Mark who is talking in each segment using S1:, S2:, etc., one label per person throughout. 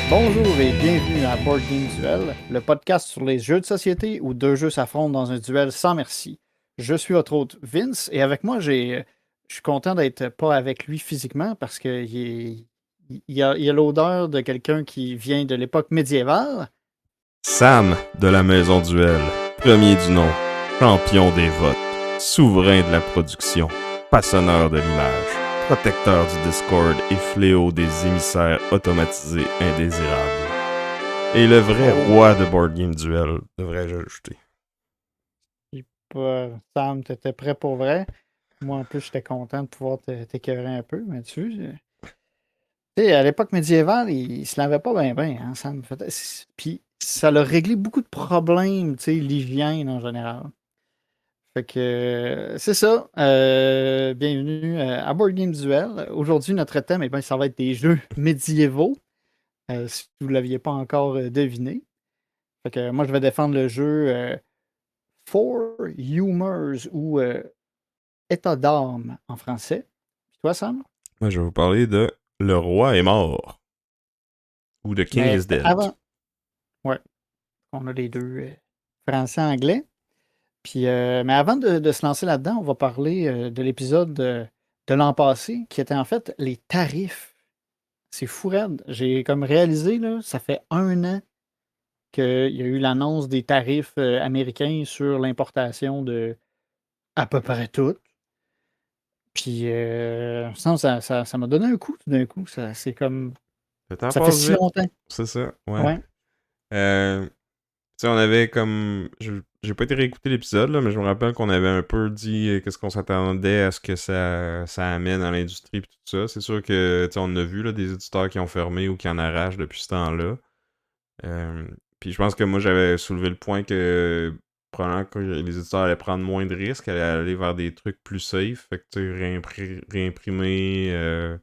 S1: Bonjour et bienvenue à Board Game Duel, le podcast sur les jeux de société où deux jeux s'affrontent dans un duel sans merci. Je suis votre hôte Vince et avec moi, je suis content d'être pas avec lui physiquement parce qu'il y a l'odeur de quelqu'un qui vient de l'époque médiévale.
S2: Sam de la Maison Duel, premier du nom, champion des votes, souverain de la production, façonneur de l'image, protecteur du Discord et fléau des émissaires automatisés indésirables. Et le vrai roi de Board Game Duel, devrais-je ajouter.
S1: Sam, t'étais prêt pour vrai. Moi, en plus, j'étais content de pouvoir t'écœurer un peu, mais tu sais, à l'époque médiévale, il se lavait pas bien, hein, Sam. Puis, ça a réglé beaucoup de problèmes, tu sais, l'hygiène en général. Fait que c'est ça. Bienvenue à Board Game Duel. Aujourd'hui, notre thème, eh bien, ça va être des jeux médiévaux. Si vous ne l'aviez pas encore deviné. Fait que moi, je vais défendre le jeu Four Humors ou État d'âme en français. Puis toi, Sam?
S2: Moi, je vais vous parler de Le Roi est mort. Ou de King
S1: Mais
S2: is Dead.
S1: avant. Ouais. On a les deux français-anglais. Puis, mais avant de se lancer là-dedans, on va parler de l'épisode de l'an passé, qui était en fait les tarifs. C'est fou raide. J'ai comme réalisé, là, ça fait 1 an qu'il y a eu l'annonce des tarifs américains sur l'importation de à peu près tout. Puis, ça m'a donné un coup tout d'un coup. C'est comme.
S2: Le temps
S1: Ça fait
S2: passe
S1: si
S2: vite.
S1: longtemps.
S2: C'est ça, ouais.
S1: Ouais.
S2: Tu sais, on avait comme... J'ai pas été réécouter l'épisode, là, mais je me rappelle qu'on avait un peu dit qu'est-ce qu'on s'attendait à ce que ça amène à l'industrie et tout ça. C'est sûr que, tu sais, on a vu là, des éditeurs qui ont fermé ou qui en arrachent depuis ce temps-là. Puis je pense que moi, j'avais soulevé le point que probablement que les éditeurs allaient prendre moins de risques, allaient aller vers des trucs plus safe. Fait que, tu sais, réimprimer...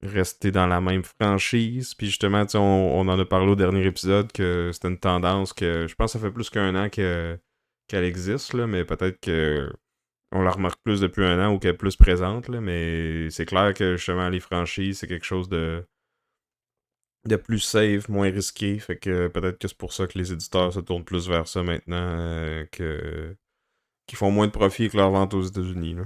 S2: rester dans la même franchise. Puis justement, tu sais, on en a parlé au dernier épisode que c'était une tendance que je pense que ça fait plus qu'un an qu'elle existe, là, mais peut-être que on la remarque plus depuis un an ou qu'elle est plus présente, là, mais c'est clair que justement les franchises, c'est quelque chose de plus safe, moins risqué. Fait que peut-être que c'est pour ça que les éditeurs se tournent plus vers ça maintenant qu'ils font moins de profit que leur vente aux États-Unis. Là.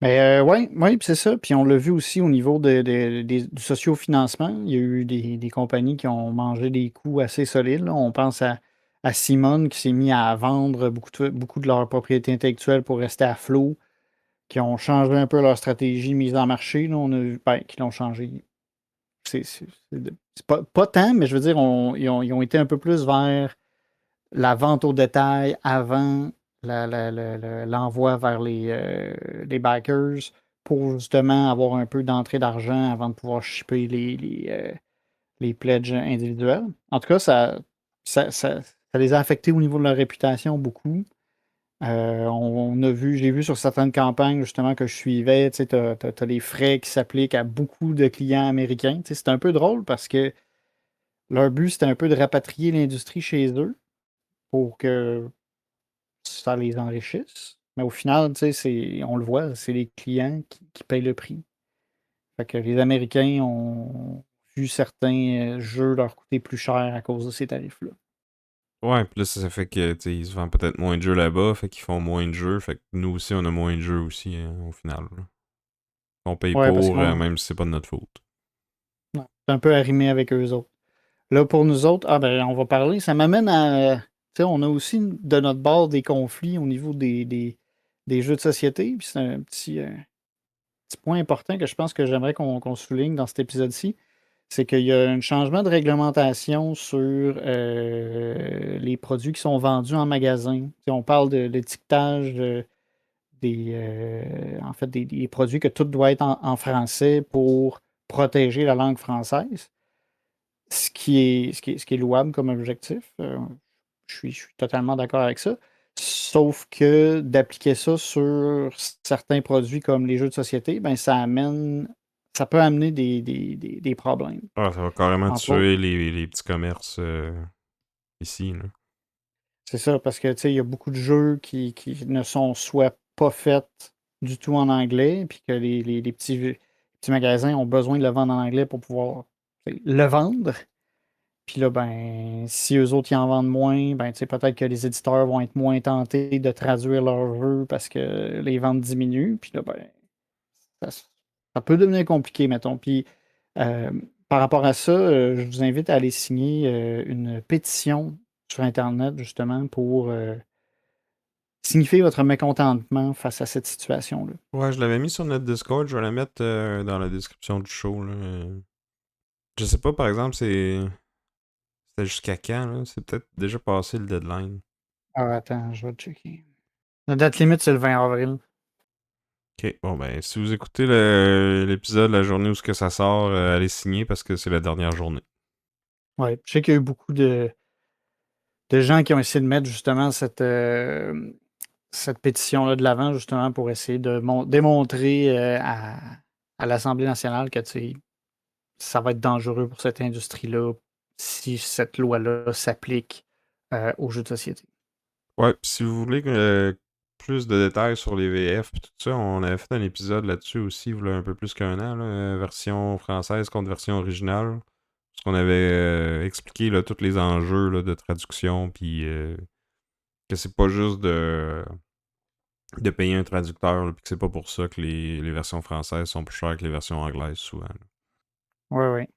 S1: Mais oui, puis c'est ça. Puis on l'a vu aussi au niveau du sociofinancement. Il y a eu des compagnies qui ont mangé des coups assez solides, là. On pense à Simone qui s'est mis à vendre beaucoup de leur propriété intellectuelle pour rester à flot, qui ont changé un peu leur stratégie mise en marché. Là. On a vu, qui l'ont changé. C'est pas tant, mais je veux dire, ils ont été un peu plus vers la vente au détail avant l'envoi vers les backers pour justement avoir un peu d'entrée d'argent avant de pouvoir shipper les pledges individuels. En tout cas, ça les a affectés au niveau de leur réputation beaucoup. J'ai vu sur certaines campagnes justement que je suivais, tu sais, t'as les frais qui s'appliquent à beaucoup de clients américains. Tu sais, c'est un peu drôle parce que leur but, c'était un peu de rapatrier l'industrie chez eux pour que ça les enrichisse. Mais au final, tu sais, on le voit, c'est les clients qui payent le prix. Fait que les Américains ont vu certains jeux leur coûter plus cher à cause de ces tarifs-là.
S2: Ouais, pis là, ça fait que, tu sais, ils se vendent peut-être moins de jeux là-bas, fait qu'ils font moins de jeux, fait que nous aussi, on a moins de jeux aussi, hein, au final. Là. On paye
S1: Ouais, parce
S2: pour,
S1: qu'on
S2: même si c'est pas de notre faute.
S1: est un peu arrimé avec eux autres. Là, pour nous autres, on va parler. Ça m'amène à. Tu sais, on a aussi de notre bord des conflits au niveau des jeux de société. Puis c'est un petit point important que je pense que j'aimerais qu'on souligne dans cet épisode-ci. C'est qu'il y a un changement de réglementation sur les produits qui sont vendus en magasin. Tu sais, on parle de l'étiquetage en fait, des produits que tout doit être en français pour protéger la langue française. Ce qui est louable comme objectif. Je suis totalement d'accord avec ça. Sauf que d'appliquer ça sur certains produits comme les jeux de société, ben ça peut amener des problèmes.
S2: Ah, ça va carrément
S1: Entre autres,
S2: tuer les petits commerces ici, là.
S1: c'est ça, parce que tu sais, il y a beaucoup de jeux qui ne sont soit pas faits du tout en anglais, puis que les petits magasins ont besoin de le vendre en anglais pour pouvoir le vendre. Puis là, ben, si eux autres ils en vendent moins, ben, tu sais, peut-être que les éditeurs vont être moins tentés de traduire leurs jeux parce que les ventes diminuent. Puis là, ben, ça, ça peut devenir compliqué, mettons. Puis euh, par rapport à ça, je vous invite à aller signer une pétition sur Internet, justement, pour signifier votre mécontentement face à cette situation-là.
S2: Ouais, je l'avais mis sur notre Discord, je vais la mettre dans la description du show, là. Je sais pas, par exemple, c'était jusqu'à quand, là? C'est peut-être déjà passé le deadline.
S1: Ah, attends, je vais checker. La date limite, c'est le 20 avril.
S2: Ok, bon ben, si vous écoutez l'épisode la journée où ce que ça sort, allez signer parce que c'est la dernière journée.
S1: Ouais, je sais qu'il y a eu beaucoup de gens qui ont essayé de mettre justement cette pétition-là de l'avant, justement, pour essayer de démontrer à l'Assemblée nationale que tu sais, ça va être dangereux pour cette industrie-là si cette loi-là s'applique aux jeux de société.
S2: Ouais, pis si vous voulez plus de détails sur les VF et tout ça, on avait fait un épisode là-dessus aussi, il y a un peu plus qu'un an, là, version française contre version originale. Parce qu'on avait expliqué là, tous les enjeux là, de traduction, puis que c'est pas juste de payer un traducteur, puis que c'est pas pour ça que les versions françaises sont plus chères que les versions anglaises souvent, là.
S1: Oui, oui.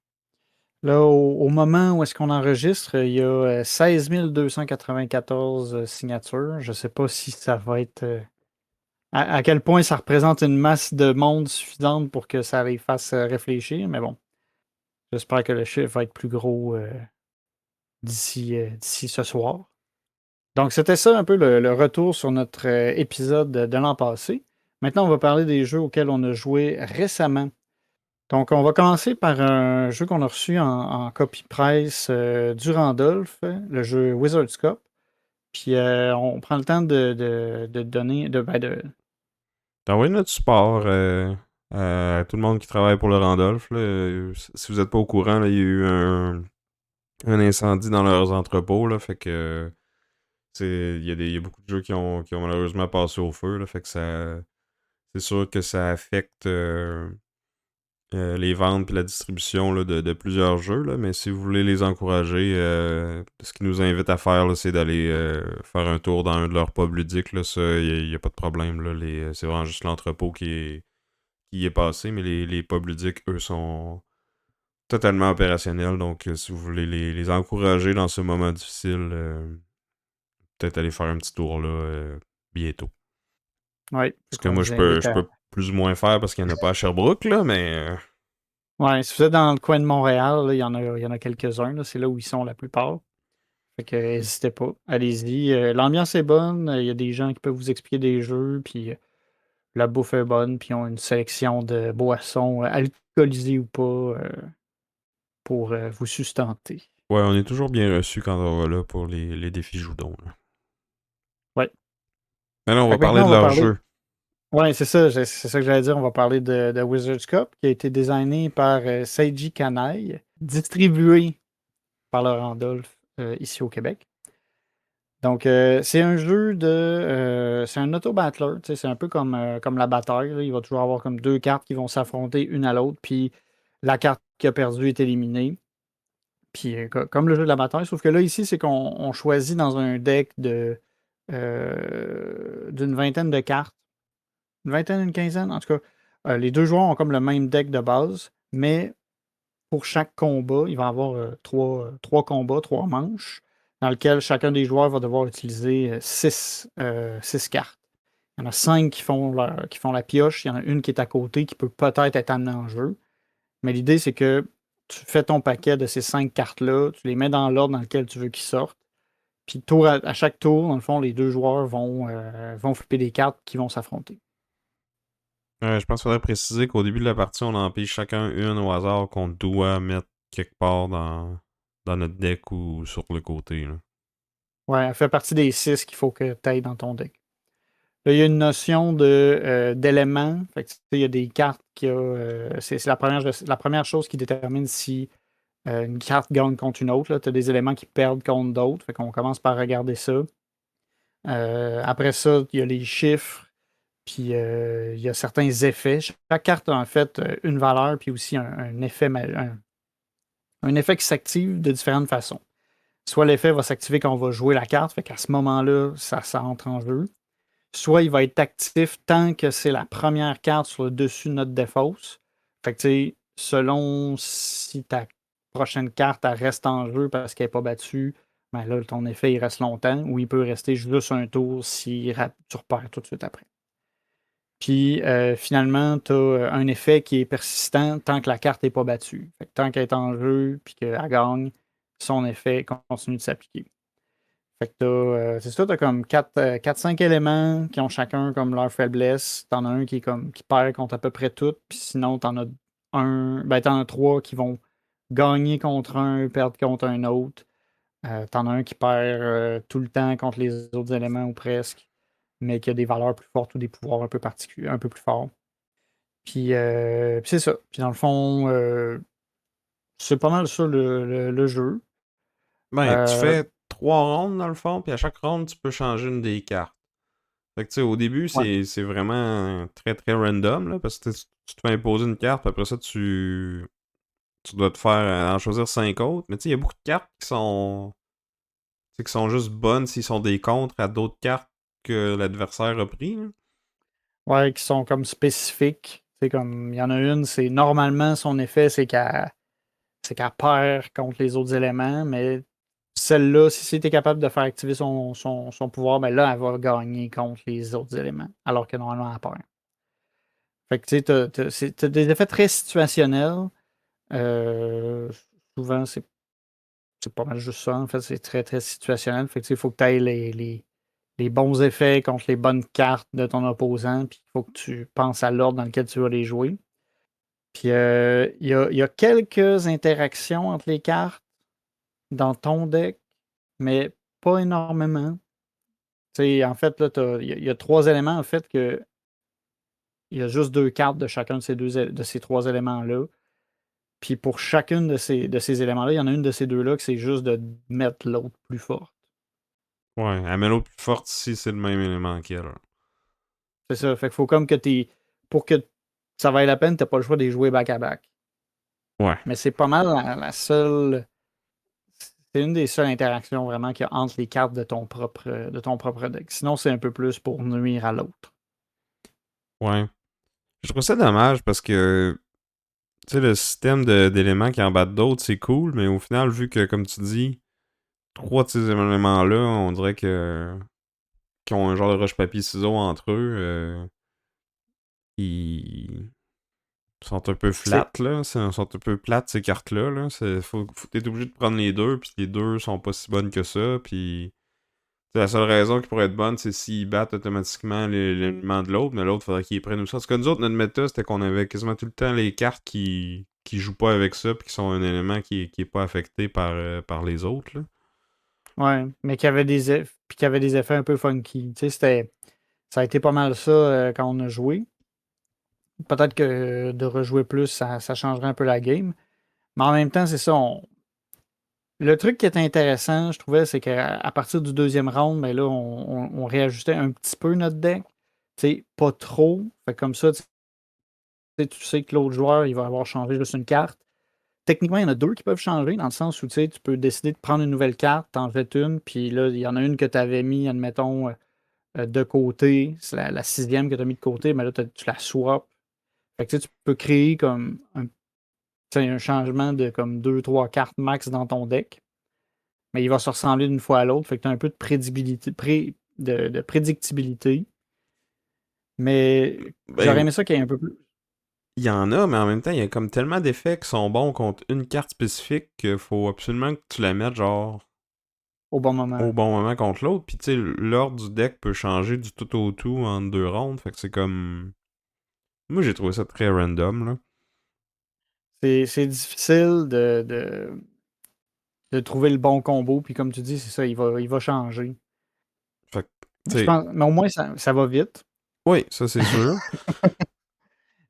S1: Là, au moment où est-ce qu'on enregistre, il y a 16 294 signatures. Je ne sais pas si ça va être... à quel point ça représente une masse de monde suffisante pour que ça les fasse réfléchir, mais bon, j'espère que le chiffre va être plus gros d'ici ce soir. Donc, c'était ça un peu le retour sur notre épisode de l'an passé. Maintenant, on va parler des jeux auxquels on a joué récemment. Donc, on va commencer par un jeu qu'on a reçu en copie presse du Randolph, le jeu Wizard's Cup. Puis, on prend le temps de donner,
S2: T'as envoyé notre support à tout le monde qui travaille pour le Randolph, là. Si vous êtes pas au courant, là, il y a eu un incendie dans leurs entrepôts, là, fait que il y a beaucoup de jeux qui ont malheureusement passé au feu, là, fait que c'est sûr que ça affecte les ventes et la distribution là, de plusieurs jeux, là, mais si vous voulez les encourager, ce qu'ils nous invitent à faire, là, c'est d'aller faire un tour dans un de leurs pubs ludiques, là, ça, il n'y a pas de problème, là, c'est vraiment juste l'entrepôt qui est passé, mais les pubs ludiques, eux, sont totalement opérationnels, donc si vous voulez les encourager dans ce moment difficile, peut-être aller faire un petit tour là bientôt.
S1: ouais,
S2: Ce que
S1: qu'on
S2: moi
S1: vous
S2: je
S1: invite à.
S2: peux plus ou moins faire parce qu'il n'y en a pas à Sherbrooke, là, mais
S1: Ouais, si vous êtes dans le coin de Montréal, là, il y en a quelques-uns, là, c'est là où ils sont la plupart. Fait que n'hésitez pas, allez-y. L'ambiance est bonne, il y a des gens qui peuvent vous expliquer des jeux, puis la bouffe est bonne, puis ils ont une sélection de boissons, alcoolisées ou pas, pour vous sustenter.
S2: ouais, on est toujours bien reçu quand on va là pour les défis Joudon, là.
S1: Ouais.
S2: Mais là, on
S1: Fait
S2: va
S1: que
S2: parler
S1: maintenant,
S2: de
S1: on va
S2: leur
S1: parler.
S2: jeu.
S1: Ouais, c'est ça, c'est ça que j'allais dire. On va parler de Wizard's Cup, qui a été designé par Seiji Kanai, distribué par le Randolph ici au Québec. Donc, c'est un jeu c'est un auto-battler, tu sais, c'est un peu comme la bataille, là. Il va toujours avoir comme deux cartes qui vont s'affronter une à l'autre, puis la carte qui a perdu est éliminée. Puis, comme le jeu de la bataille, sauf que là, ici, c'est qu'on choisit dans un deck d'une vingtaine de cartes. Une vingtaine, une quinzaine, en tout cas. Les deux joueurs ont comme le même deck de base, mais pour chaque combat, il va y avoir trois combats, trois manches, dans lesquels chacun des joueurs va devoir utiliser six cartes. Il y en a cinq qui font la pioche, il y en a une qui est à côté qui peut peut-être être amenée en jeu. Mais l'idée, c'est que tu fais ton paquet de ces cinq cartes-là, tu les mets dans l'ordre dans lequel tu veux qu'ils sortent. Puis à chaque tour, dans le fond, les deux joueurs vont flipper des cartes qui vont s'affronter.
S2: Je pense qu'il faudrait préciser qu'au début de la partie, on en pige chacun une au hasard qu'on doit mettre quelque part dans notre deck ou sur le côté, là.
S1: Ouais, elle fait partie des 6 qu'il faut que tu ailles dans ton deck. Là, il y a une notion d'éléments. Fait que, tu sais, il y a des cartes qui a. C'est la première chose qui détermine si une carte gagne contre une autre. Tu as des éléments qui perdent contre d'autres. Fait qu'on commence par regarder ça. Après ça, il y a les chiffres, puis il y a certains effets. Chaque carte a en fait une valeur, puis aussi un effet qui s'active de différentes façons. Soit l'effet va s'activer quand on va jouer la carte, fait qu'à ce moment-là, ça entre en jeu. Soit il va être actif tant que c'est la première carte sur le dessus de notre défausse. Fait que, tu sais, selon si ta prochaine carte elle reste en jeu parce qu'elle n'est pas battue, ben là, ton effet il reste longtemps, ou il peut rester juste un tour si tu repères tout de suite après. Puis finalement, tu as un effet qui est persistant tant que la carte n'est pas battue. Fait que tant qu'elle est en jeu puis qu'elle gagne, son effet continue de s'appliquer. Fait que c'est ça, t'as comme 4-5 éléments qui ont chacun comme leur faiblesse. T'en as un qui est comme qui perd contre à peu près tout, puis sinon t'en as 3 qui vont gagner contre un, perdre contre un autre. T'en as un qui perd tout le temps contre les autres éléments ou presque, mais qui a des valeurs plus fortes ou des pouvoirs un peu particuliers, un peu plus forts. Puis c'est ça. Puis dans le fond, c'est pas mal ça le jeu.
S2: Ben, tu
S1: Euh,
S2: fais 3 rondes dans le fond, puis à chaque ronde, tu peux changer une des cartes. Fait que tu sais, au début,
S1: ouais.
S2: c'est vraiment très très random, là, parce que tu te fais imposer une carte, puis après ça, tu dois te faire en choisir 5 autres. Mais tu sais, il y a beaucoup de cartes tu sais, qui sont juste bonnes s'ils sont des contres à d'autres cartes que l'adversaire a pris, là.
S1: Ouais, qui sont comme spécifiques. C'est comme, il y en a une, c'est normalement son effet, c'est qu'elle perd contre les autres éléments, mais celle-là, si tu es capable de faire activer son pouvoir, ben là, elle va gagner contre les autres éléments, alors que normalement, elle perd. Fait que tu sais, t'as des effets très situationnels. Euh, Souvent, c'est pas mal juste ça. En fait, c'est très, très situationnel. Fait que tu sais, il faut que tu ailles les bons effets contre les bonnes cartes de ton opposant, puis il faut que tu penses à l'ordre dans lequel tu vas les jouer. Puis il y a quelques interactions entre les cartes dans ton deck, mais pas énormément. Tu sais, en fait, là, il y a 3 éléments, en fait, que il y a juste 2 cartes de chacun de ces 3 éléments-là. Puis pour chacune de ces éléments-là, il y en a une de ces deux-là que c'est juste de mettre l'autre plus forte.
S2: Ouais, elle met l'autre plus forte si c'est le même élément qu'elle.
S1: C'est ça. Fait qu'il faut comme que pour que ça vaille la peine, t'as pas le choix de les jouer back-à-back.
S2: Ouais.
S1: Mais c'est pas mal la seule. C'est une des seules interactions vraiment qu'il y a entre les cartes de ton propre deck. Sinon, c'est un peu plus pour nuire à l'autre.
S2: Ouais. Je trouve ça dommage parce que, tu sais, le système d'éléments qui en battent d'autres, c'est cool, mais au final, vu que, comme tu dis, 3 de ces éléments-là, on dirait que qu'ils ont un genre de roche-papier-ciseaux entre eux, ils sont un peu
S1: C'est
S2: flat, là. Sont un peu plates, ces cartes-là, là. T'es obligé de prendre les deux, puis les deux sont pas si bonnes que ça, puis... La seule raison qui pourrait être bonne, c'est s'ils battent automatiquement l'élément de l'autre, mais l'autre, faudrait qu'ils prennent aussi. Parce que nous autres, notre méta, c'était qu'on avait quasiment tout le temps les cartes qui jouent pas avec ça, puis qui sont un élément qui est pas affecté par les autres, là.
S1: Ouais, mais qui avait des effets un peu funky. Tu sais, ça a été pas mal ça quand on a joué. Peut-être que de rejouer plus, ça changerait un peu la game. Mais en même temps, c'est ça. Le truc qui était intéressant, je trouvais, c'est qu'à partir du deuxième round, ben là, on réajustait un petit peu notre deck. Tu sais, pas trop. Fait que comme ça, tu sais que l'autre joueur, il va avoir changé juste une carte. Techniquement, il y en a deux qui peuvent changer, dans le sens où tu sais, tu peux décider de prendre une nouvelle carte, t'en jettes une, puis là, il y en a une que tu avais mis, admettons, de côté. C'est la sixième que tu as mis de côté, mais là, tu la swaps. Fait que tu sais, tu peux créer comme un changement de comme deux, trois cartes max dans ton deck. Mais il va se ressembler d'une fois à l'autre. Fait que tu as un peu de prédictibilité, de prédictibilité. Mais j'aurais
S2: Ben,
S1: aimé ça qu'il y ait un peu plus
S2: il y en a, mais en même temps, il y a comme tellement d'effets qui sont bons contre une carte spécifique qu'il faut absolument que tu la mettes, genre,
S1: au bon
S2: au
S1: moment.
S2: bon moment contre l'autre. Puis, tu sais, l'ordre du deck peut changer du tout au tout en 2 rondes. Fait que c'est comme... Moi, j'ai trouvé ça très random, là.
S1: C'est difficile de de trouver le bon combo. Puis comme tu dis, c'est ça, il va changer.
S2: Fait que, tu
S1: Mais je
S2: sais,
S1: pense, mais au moins, ça va vite.
S2: oui, ça c'est sûr.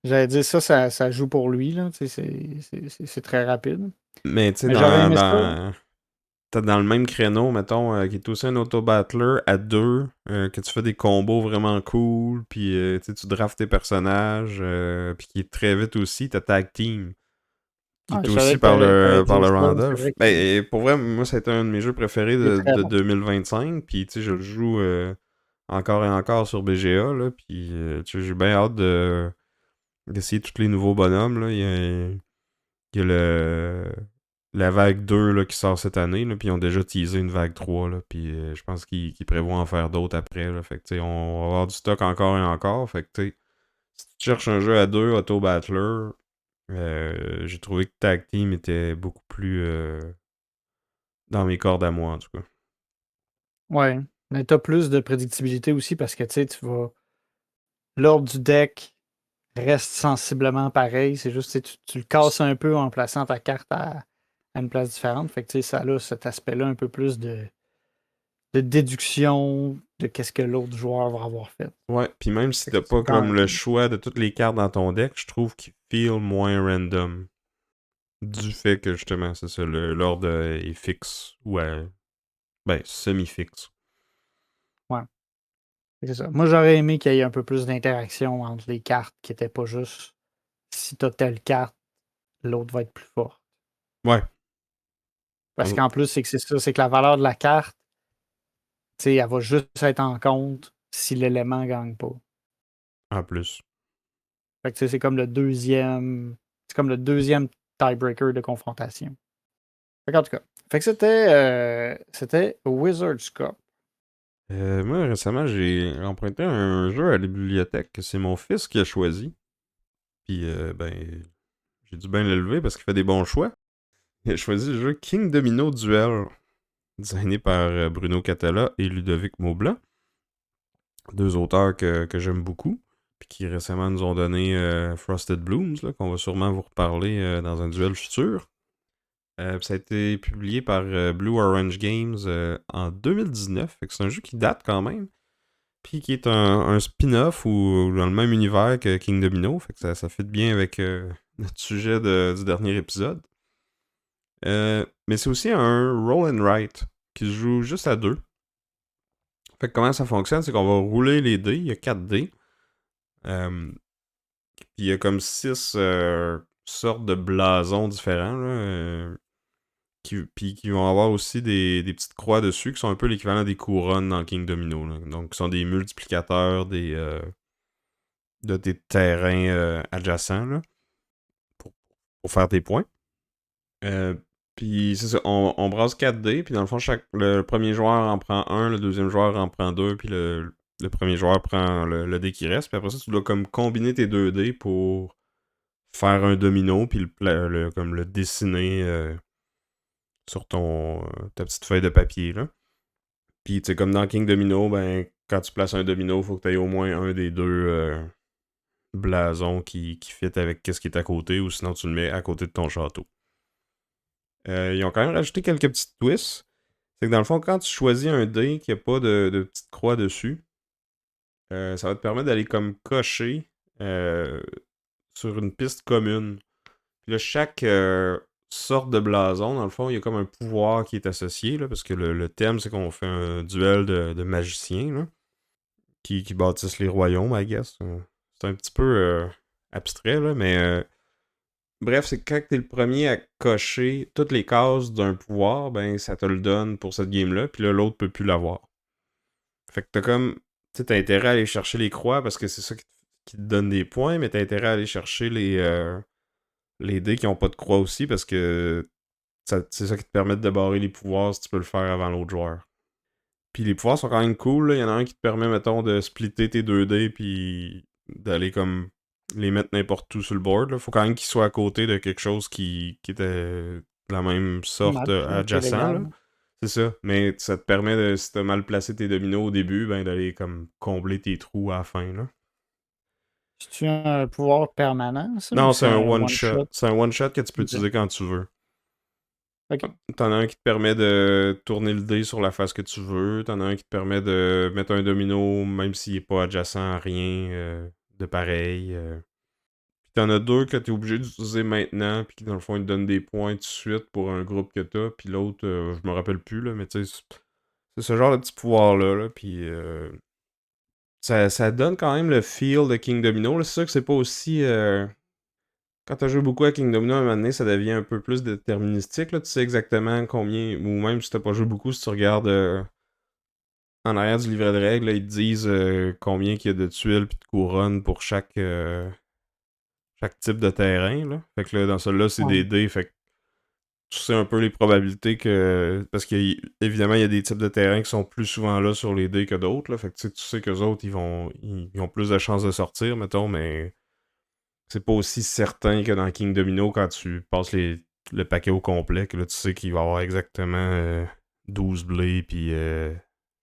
S1: J'allais dire ça joue pour lui, là. Tu sais, c'est très rapide.
S2: Mais tu sais,
S1: Mais j'aurais aimé ça.
S2: t'as dans le même créneau, mettons, qui est aussi un auto-battler à deux, que tu fais des combos vraiment cool, puis tu sais, tu draftes tes personnages, puis qui est très vite aussi, t'as Tag Team, qui
S1: Ah,
S2: est
S1: je
S2: aussi
S1: savais que t'allais
S2: par
S1: dire
S2: le
S1: ça. C'est
S2: Randolph.
S1: vrai
S2: Ben, pour vrai, moi, ça a été un de mes jeux préférés
S1: qu'il est très
S2: de
S1: bon.
S2: 2025, puis tu sais, je le joue encore et encore sur BGA, là, puis tu sais, j'ai bien hâte d'essayer tous les nouveaux bonhommes, là. Il y a la vague 2 là, qui sort cette année, là, puis ils ont déjà teasé une vague 3, là, puis je pense qu'ils prévoient en faire d'autres après. Là, fait que, tu sais, on va avoir du stock encore et encore. Fait que, tu sais, si tu cherches un jeu à deux, Auto Battler, j'ai trouvé que Tag Team était beaucoup plus dans mes cordes à moi, en tout cas.
S1: Ouais. Mais t'as plus de prédictibilité aussi parce que tu sais, l'ordre du deck reste sensiblement pareil. C'est juste que tu le casses un peu en plaçant ta carte à une place différente. Fait que tu sais, ça a cet aspect-là un peu plus de déduction de qu'est-ce que l'autre joueur va avoir fait.
S2: Ouais, puis même si
S1: Fait que
S2: t'as
S1: c'est
S2: pas
S1: quand
S2: comme le choix de toutes les cartes dans ton deck, je trouve qu'il feel moins random. Du fait que justement, c'est ça, l'ordre est fixe. Ouais. Ben, semi-fixe.
S1: ouais, c'est ça. Moi, j'aurais aimé qu'il y ait un peu plus d'interaction entre les cartes qui n'étaient pas juste si t'as telle carte, l'autre va être plus fort.
S2: Ouais.
S1: Parce qu'en plus, c'est que c'est ça, c'est que la valeur de la carte, tu sais, elle va juste être en compte si l'élément gagne pas.
S2: En plus.
S1: Fait que tu sais, c'est comme le deuxième tiebreaker de confrontation. Fait qu'en tout cas, fait que c'était Wizard's Cup.
S2: Moi, récemment, j'ai emprunté un jeu à la bibliothèque que c'est mon fils qui a choisi. Puis, ben, j'ai dû bien l'élever parce qu'il fait des bons choix. Il a choisi le jeu King Domino Duel, designé par Bruno Catala et Ludovic Maublanc. Deux auteurs que j'aime beaucoup. Puis qui récemment nous ont donné Frosted Blooms, là, qu'on va sûrement vous reparler dans un duel futur. Ça a été publié par Blue Orange Games en 2019. Fait que c'est un jeu qui date quand même. Puis qui est un spin-off ou dans le même univers que King Domino. Fait que ça fit bien avec notre sujet du dernier épisode. Mais c'est aussi un roll and write qui se joue juste à deux. Fait que comment ça fonctionne, c'est qu'on va rouler les dés. Il y a 4 dés. Puis il y a comme 6 sortes de blasons différents. Là, puis qui vont avoir aussi des petites croix dessus qui sont un peu l'équivalent des couronnes dans King Domino. Là. Donc, qui sont des multiplicateurs de tes terrains adjacents là, pour, pour faire tes points. Euh, puis c'est ça, on brasse 4 dés, puis dans le fond, le premier joueur en prend un, le deuxième joueur en prend deux, puis le premier joueur prend le dé qui reste, puis après ça, tu dois comme combiner tes deux dés pour faire un domino, puis comme le dessiner sur ta petite feuille de papier, là. Puis, tu sais, comme dans King Domino, ben, quand tu places un domino, il faut que tu aies au moins un des deux blasons qui fit avec ce qui est à côté, ou sinon tu le mets à côté de ton château. Ils ont quand même rajouté quelques petites twists. C'est que dans le fond, quand tu choisis un dé qui n'a pas de petite croix dessus, ça va te permettre d'aller comme cocher sur une piste commune. Puis là, chaque sorte de blason, dans le fond, il y a comme un pouvoir qui est associé, là, parce que le thème, c'est qu'on fait un duel de magiciens, là, qui bâtissent les royaumes, I guess. C'est un petit peu abstrait, là, mais bref, c'est que quand t'es le premier à cocher toutes les cases d'un pouvoir, ben ça te le donne pour cette game-là, puis là, l'autre peut plus l'avoir. Fait que t'as comme, tu sais, t'as intérêt à aller chercher les croix parce que c'est ça qui te donne des points, mais t'as intérêt à aller chercher les dés qui ont pas de croix aussi parce que c'est ça qui te permet de barrer les pouvoirs si tu peux le faire avant l'autre joueur. Puis les pouvoirs sont quand même cool. Là. Il y en a un qui te permet, mettons, de splitter tes 2 dés puis d'aller comme les mettre n'importe où sur le board. Là. Faut quand même qu'ils soient à côté de quelque chose qui était de la même sorte
S1: Match, là, qui est
S2: adjacent. Là.
S1: légal.
S2: C'est ça. Mais ça te permet, si t'as mal placé tes dominos au début, ben d'aller comme combler tes trous à la fin. Là.
S1: C'est-tu un pouvoir permanent, ça, ou
S2: Non, c'est
S1: c'est
S2: un
S1: un
S2: one-shot.
S1: one-shot?
S2: C'est un one-shot que tu peux
S1: Ok.
S2: utiliser quand tu veux.
S1: OK.
S2: T'en as un qui te permet de tourner le dé sur la face que tu veux. T'en as un qui te permet de mettre un domino même s'il est pas adjacent à rien de pareil. Puis t'en as deux que t'es obligé d'utiliser maintenant, puis qui dans le fond ils te donnent des points tout de suite pour un groupe que t'as. Puis l'autre, je me rappelle plus, là, mais tu sais, c'est ce genre de petit pouvoir-là. Là, puis ça donne quand même le feel de King Domino. Là. C'est sûr que c'est pas aussi. Quand t'as joué beaucoup à King Domino, à un moment donné, ça devient un peu plus déterministique. Là. Tu sais exactement combien. Ou même si t'as pas joué beaucoup, si tu regardes en arrière du livret de règles, là, ils te disent combien qu'il y a de tuiles puis de couronnes pour chaque type de terrain. Là. Fait que là, dans celui-là, c'est
S1: Ouais.
S2: des dés. Fait que tu sais un peu les probabilités que. Parce qu'évidemment, il y a des types de terrains qui sont plus souvent là sur les dés que d'autres. Là. Fait que tu sais qu'eux autres, ils ont plus de chances de sortir, mettons, mais c'est pas aussi certain que dans King Domino quand tu passes le paquet au complet, que là, tu sais qu'il va y avoir exactement 12 blés puis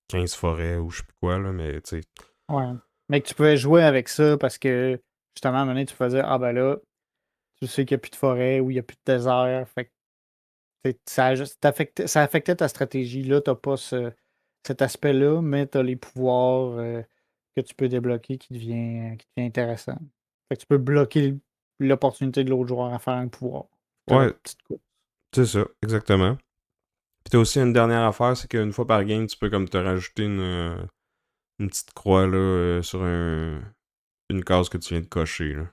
S2: 15 forêts ou je sais plus quoi, là, mais tu sais.
S1: Ouais. Mais que tu pouvais jouer avec ça parce que, justement, à un moment donné, tu faisais, ah ben là, tu sais qu'il n'y a plus de forêt ou il n'y a plus de désert. Fait que ça affectait ta stratégie. Là, tu n'as pas cet aspect-là, mais tu as les pouvoirs que tu peux débloquer qui devient intéressant. Fait que tu peux bloquer l'opportunité de l'autre joueur à faire un pouvoir. Tu as la
S2: Ouais,
S1: petite course.
S2: c'est ça, exactement. Puis t'as aussi une dernière affaire, c'est qu'une fois par game, tu peux comme te rajouter une petite croix là, sur une case que tu viens de cocher. Là.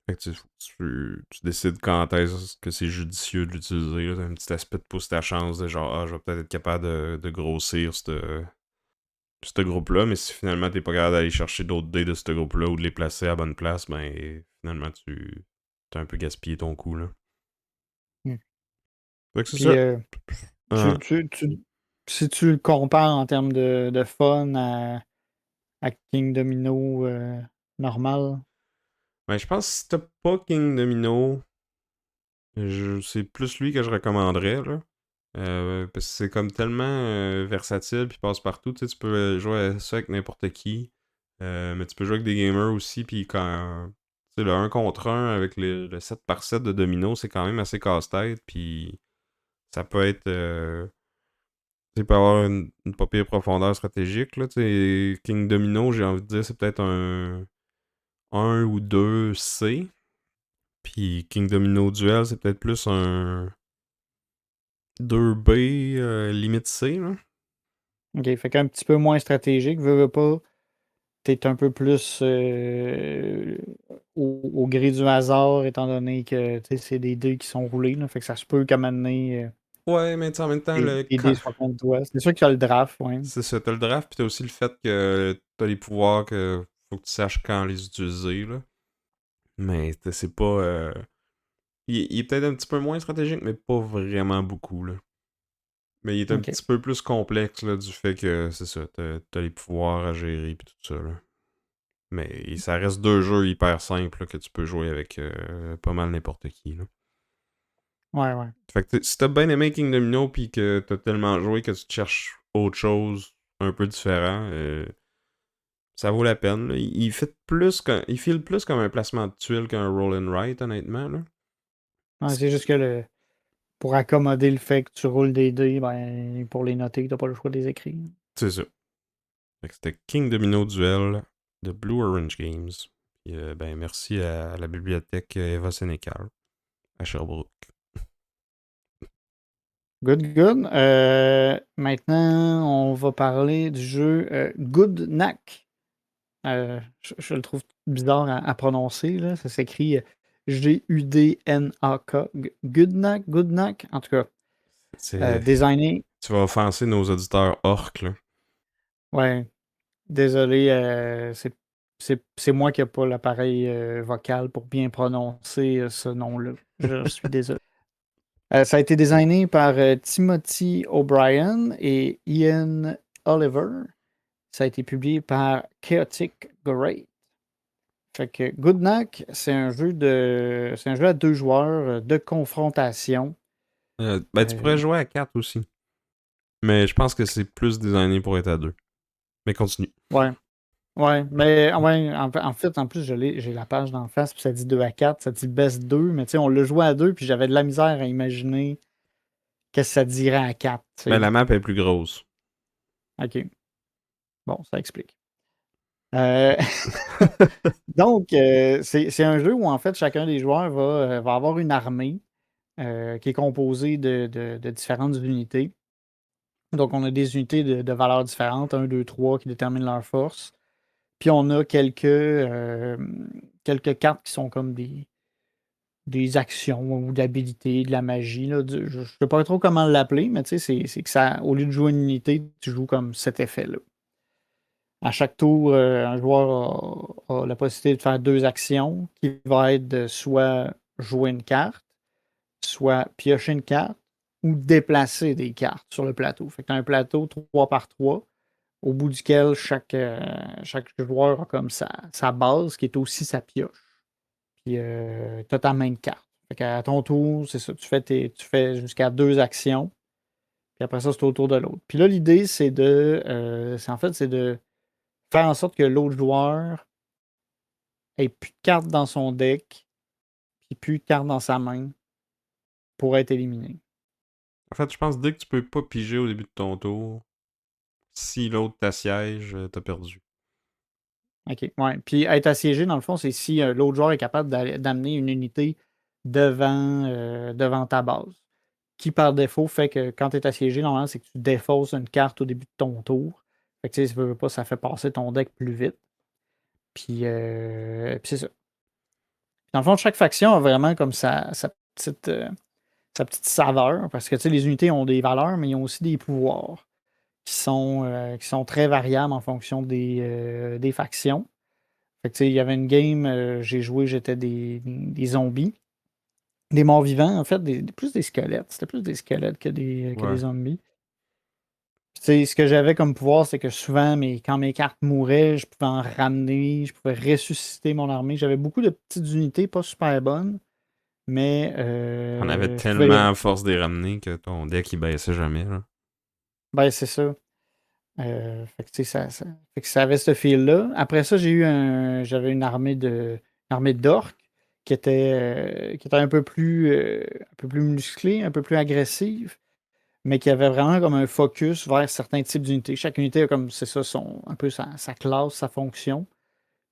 S2: Fait que tu décides quand est-ce que c'est judicieux de l'utiliser. Là. T'as un petit aspect de pousse ta chance de genre, je vais peut-être être capable de grossir ce groupe-là, mais si finalement t'es pas capable d'aller chercher d'autres dés de ce groupe-là ou de les placer à la bonne place, ben finalement t'as un peu gaspillé ton coup. Là.
S1: Hmm.
S2: Fait que c'est
S1: Puis,
S2: ça. Euh,
S1: si tu le compares en termes de fun à King Domino normal,
S2: ben, je pense que si t'as pas King Domino, c'est plus lui que je recommanderais, là. Parce que c'est comme tellement versatile puis passe partout. Tu sais, tu peux jouer à ça avec n'importe qui. Mais tu peux jouer avec des gamers aussi. Puis quand. Tu sais, le 1 contre 1 avec le 7 par 7 de domino, c'est quand même assez casse-tête. Puis ça peut être. Tu sais, peut avoir une pas pire profondeur stratégique. Là, tu sais, King Domino, j'ai envie de dire, c'est peut-être un ou 2 C. Puis King Domino Duel, c'est peut-être plus un 2B limite C. Là.
S1: OK, fait qu'un petit peu moins stratégique, veux pas, t'es un peu plus au gré du hasard, étant donné que tu sais, c'est des dés qui sont roulés, là, fait que ça se peut qu'à un moment donné,
S2: Ouais, mais tu sais, en même temps,
S1: les dés soient contre toi. C'est sûr qu'il y a le draft, ouais.
S2: c'est ça, t'as le draft, puis t'as aussi le fait que t'as les pouvoirs que faut que tu saches quand les utiliser, là. Mais c'est pas... il est peut-être un petit peu moins stratégique, mais pas vraiment beaucoup, là. Mais il est un
S1: OK.
S2: petit peu plus complexe, là, du fait que, c'est ça, t'as les pouvoirs à gérer, puis tout ça, là. Mais ça reste deux jeux hyper simples, là, que tu peux jouer avec pas mal n'importe qui, là.
S1: Ouais, ouais.
S2: Fait que si t'as bien aimé King Domino, puis que t'as tellement joué que tu te cherches autre chose un peu différent, ça vaut la peine. Là. Il file plus comme un placement de tuiles qu'un roll and write, honnêtement. Là.
S1: Ouais, c'est juste que pour accommoder le fait que tu roules des dés, ben, pour les noter, t'as pas le choix de les écrire.
S2: C'est ça. Fait que c'était King Domino Duel de Blue Orange Games. Puis, ben, merci à la bibliothèque Eva Sénécal à Sherbrooke.
S1: Good, good. Maintenant, on va parler du jeu Good Knack. Je le trouve bizarre à prononcer, là. Ça s'écrit Gudnak. Goodnak, Goodnak. En tout cas,
S2: C'est...
S1: designé.
S2: Tu vas offenser nos auditeurs orques, là.
S1: Ouais, désolé, c'est moi qui n'ai pas l'appareil vocal pour bien prononcer ce nom-là. Je suis désolé. Ça a été designé par Timothy O'Brien et Ian Oliver. Ça a été publié par Chaotic Great. Fait que Good Knack, c'est un jeu à deux joueurs de confrontation.
S2: Ben, tu pourrais
S1: Euh,
S2: jouer à 4 aussi. Mais je pense que c'est plus designé pour être à 2. Mais continue.
S1: ouais, ouais, mais ouais, en fait, en plus, j'ai la page d'en face, puis ça dit 2 à 4, ça dit best 2, mais tu sais, on l'a joué à 2, puis j'avais de la misère à imaginer qu'est-ce que ça dirait à 4, tu
S2: Ben,
S1: sais.
S2: la map est plus grosse.
S1: OK. Bon, ça explique. Euh, Donc, c'est un jeu où, en fait, chacun des joueurs va avoir une armée qui est composée de différentes unités. Donc, on a des unités de valeurs différentes, un, 2, 3, qui déterminent leur force. Puis, on a quelques cartes qui sont comme des actions ou d'habilités, de la magie, là. Je ne sais pas trop comment l'appeler, mais tu sais, c'est que ça, au lieu de jouer une unité, tu joues comme cet effet-là. À chaque tour, un joueur a la possibilité de faire deux actions qui vont être de soit jouer une carte, soit piocher une carte ou déplacer des cartes sur le plateau. Fait que tu as un plateau 3 par 3 au bout duquel chaque joueur a comme sa base qui est aussi sa pioche. Puis tu as ta main de carte. Fait qu'à ton tour, c'est ça, tu fais jusqu'à deux actions. Puis après ça, c'est au tour de l'autre. Puis là, l'idée, c'est de faire en sorte que l'autre joueur ait plus de cartes dans son deck, puis plus de cartes dans sa main pour être éliminé.
S2: En fait, je pense que dès que tu peux pas piger au début de ton tour, si l'autre t'assiège, t'as perdu.
S1: OK. Ouais. Puis être assiégé, dans le fond, c'est si l'autre joueur est capable d'amener une unité devant ta base. Qui par défaut fait que quand tu es assiégé, normalement, c'est que tu défausses une carte au début de ton tour. Fait que tu sais, si tu veux pas, ça fait passer ton deck plus vite. Puis c'est ça. Dans le fond, chaque faction a vraiment comme sa petite saveur, parce que tu sais, les unités ont des valeurs, mais ils ont aussi des pouvoirs qui sont très variables en fonction des factions. Fait que, tu sais, il y avait une game, j'ai joué, j'étais des zombies, des morts vivants, en fait, plus des squelettes. C'était plus des squelettes que des
S2: Ouais.
S1: zombies. Puis, tu sais, ce que j'avais comme pouvoir, c'est que souvent, quand mes cartes mouraient, je pouvais en ramener, je pouvais ressusciter mon armée. J'avais beaucoup de petites unités, pas super bonnes, mais
S2: On avait
S1: je pouvais.
S2: tellement à force de les ramener que ton deck il baissait jamais, là.
S1: Ben, c'est ça. Fait que, tu sais, fait que ça avait ce fil-là. Après ça, j'avais une armée d'orques qui était un peu plus musclée, un peu plus agressive, mais qui avait vraiment comme un focus vers certains types d'unités. Chaque unité a comme, c'est ça, un peu sa classe, sa fonction.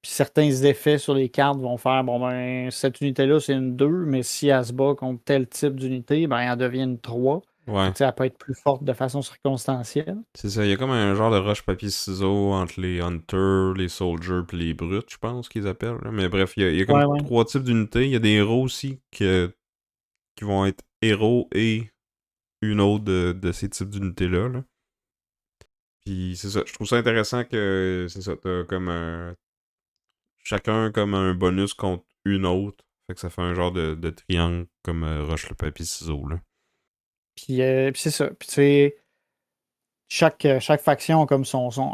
S1: Puis certains effets sur les cartes vont faire, bon, ben, cette unité-là, c'est une 2, mais si elle se bat contre tel type d'unité, ben, elle devient une 3. Fait
S2: Ouais.
S1: que, tu sais, elle peut être plus forte de façon circonstancielle.
S2: C'est ça, il y a comme un genre de roche-papier-ciseaux entre les hunters, les soldiers puis les brutes, je pense qu'ils appellent, là. Mais bref, il y a comme
S1: Ouais, ouais.
S2: trois types d'unités. Il y a des héros aussi qui vont être héros et une autre de ces types d'unités-là, là. Puis c'est ça, je trouve ça intéressant que c'est ça, t'as comme chacun comme un bonus contre une autre. Fait que ça fait un genre de triangle comme roche, le papier, ciseaux, là.
S1: Puis c'est ça. Puis tu sais, chaque faction a comme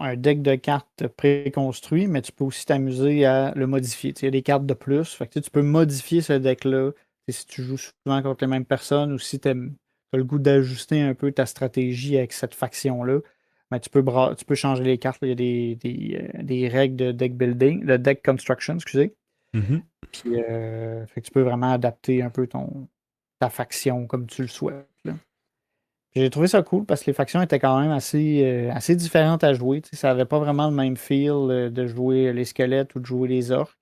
S1: un deck de cartes préconstruit, mais tu peux aussi t'amuser à le modifier. Tu sais, il y a des cartes de plus. Fait que tu sais, tu peux modifier ce deck-là. Tu sais, si tu joues souvent contre les mêmes personnes ou si tu as le goût d'ajuster un peu ta stratégie avec cette faction-là, ben, tu peux changer les cartes. Il y a des règles de deck building, de deck construction, excusez.
S2: Mhm.
S1: Puis fait que tu peux vraiment adapter un peu ta faction comme tu le souhaites, là. J'ai trouvé ça cool parce que les factions étaient quand même assez différentes à jouer. Tu sais, ça n'avait pas vraiment le même feel de jouer les squelettes ou de jouer les orques.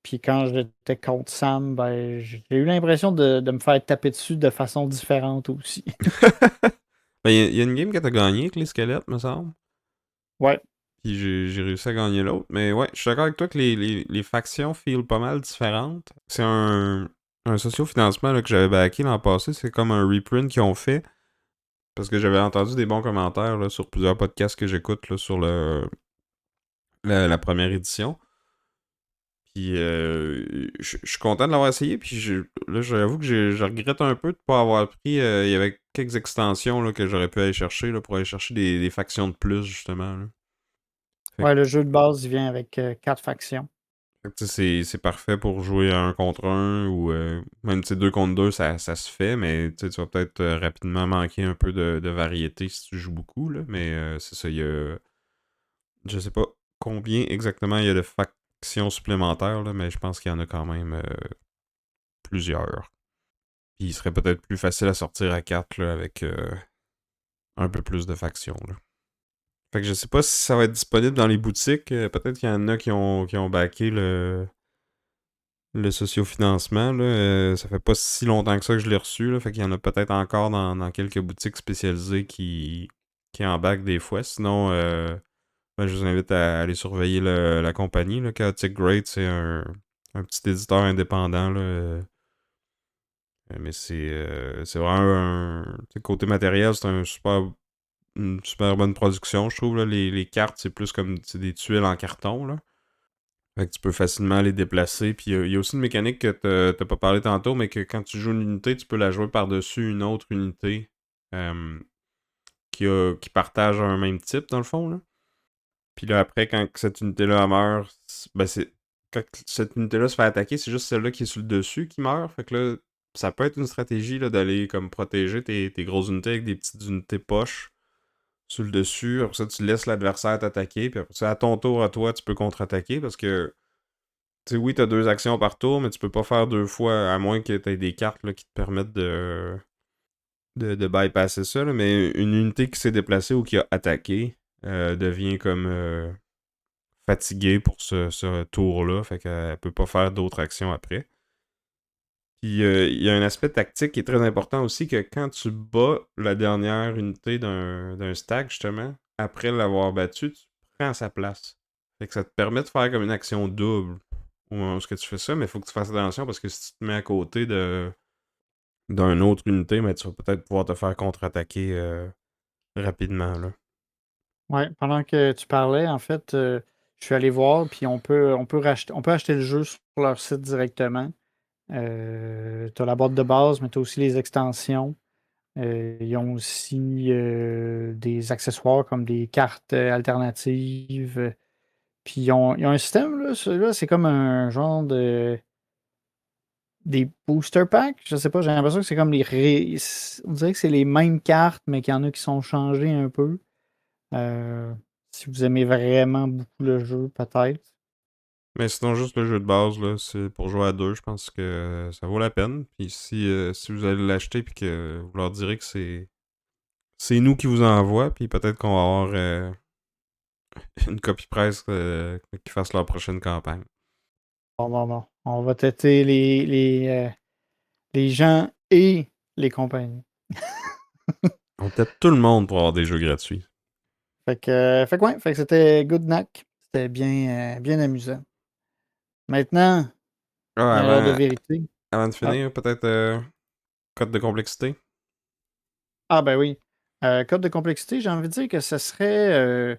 S1: Puis quand j'étais contre Sam, ben, j'ai eu l'impression de me faire taper dessus de façon différente aussi.
S2: Ben, il y a une game que t'as gagné avec les squelettes, me semble.
S1: Ouais.
S2: Puis j'ai réussi à gagner l'autre. Mais ouais, je suis d'accord avec toi que les factions feel pas mal différentes. C'est un socio-financement là, que j'avais backé l'an passé. C'est comme un reprint qu'ils ont fait. Parce que j'avais entendu des bons commentaires là, sur plusieurs podcasts que j'écoute là, sur la première édition. Puis je suis content de l'avoir essayé. Puis là, j'avoue que je regrette un peu de ne pas avoir pris. Il y avait quelques extensions là, que j'aurais pu aller chercher là, pour aller chercher des factions de plus, justement, là. Fait que,
S1: Ouais, le jeu de base, il vient avec 4 factions.
S2: tu sais, c'est parfait pour jouer à un contre un ou même tu sais, deux contre deux, ça se fait, mais tu sais, tu vas peut-être rapidement manquer un peu de variété si tu joues beaucoup, là. Mais c'est ça, il y a. Je sais pas combien exactement il y a de factions supplémentaires, là, mais je pense qu'il y en a quand même plusieurs. Puis il serait peut-être plus facile à sortir à 4 là, avec un peu plus de factions. Là. Fait que je sais pas si ça va être disponible dans les boutiques. Peut-être qu'il y en a qui ont backé le sociofinancement. Là. Ça fait pas si longtemps que ça que je l'ai reçu. Là. Fait qu'il y en a peut-être encore dans quelques boutiques spécialisées qui en backent des fois. Sinon, ben, je vous invite à aller surveiller la compagnie. Là. Chaotic Great, c'est un petit éditeur indépendant. Là, mais c'est vraiment côté matériel, c'est une super bonne production, je trouve. Là. Les cartes, c'est plus comme des tuiles en carton. Là. Fait que tu peux facilement les déplacer. Puis il y a aussi une mécanique que t'as pas parlé tantôt, mais que quand tu joues une unité, tu peux la jouer par-dessus une autre unité euh, qui partage un même type, dans le fond. Là. Puis là, après, quand cette unité-là meurt, ben quand cette unité-là se fait attaquer, c'est juste celle-là qui est sur le dessus qui meurt. Fait que là, ça peut être une stratégie là, d'aller comme protéger tes grosses unités avec des petites unités poches sur le dessus. Après ça, tu laisses l'adversaire t'attaquer. Puis après ça, à ton tour, à toi, tu peux contre-attaquer parce que, tu sais, oui, t'as 2 actions par tour, mais tu peux pas faire 2 fois, à moins que t'aies des cartes là, qui te permettent de bypasser ça. Là. Mais une unité qui s'est déplacée ou qui a attaqué devient comme fatiguée pour ce tour-là. Fait qu'elle peut pas faire d'autres actions après. Puis il y a un aspect tactique qui est très important aussi, que quand tu bats la dernière unité d'un stack, justement, après l'avoir battu, tu prends sa place. Fait que ça te permet de faire comme une action double au moment où tu fais ça, mais il faut que tu fasses attention parce que si tu te mets à côté d'une autre unité, ben, tu vas peut-être pouvoir te faire contre-attaquer rapidement. Là.
S1: Ouais, pendant que tu parlais, en fait, je suis allé voir, puis on peut acheter le jeu sur leur site directement. Tu as la boîte de base, mais tu as aussi les extensions. Ils ont aussi des accessoires comme des cartes alternatives. Puis ils ont un système, là, celui-là, c'est comme un genre de des booster packs. Je sais pas, j'ai l'impression que c'est comme on dirait que c'est les mêmes cartes, mais qu'il y en a qui sont changées un peu. Euh, si vous aimez vraiment beaucoup le jeu, peut-être.
S2: Mais sinon, juste le jeu de base, là, c'est pour jouer à deux, je pense que ça vaut la peine. Puis si vous allez l'acheter puis que vous leur direz que c'est nous qui vous envoie, puis peut-être qu'on va avoir une copie presse qui fasse leur prochaine campagne.
S1: Bon, bon, bon. On va têter les gens et les compagnies.
S2: On tête tout le monde pour avoir des jeux gratuits.
S1: Ouais, fait que c'était good knack. C'était bien amusant. Maintenant,
S2: Ah,
S1: à l'heure de vérité.
S2: avant de
S1: Ah,
S2: finir, peut-être code de complexité.
S1: ah, ben oui. Code de complexité, j'ai envie de dire que ce serait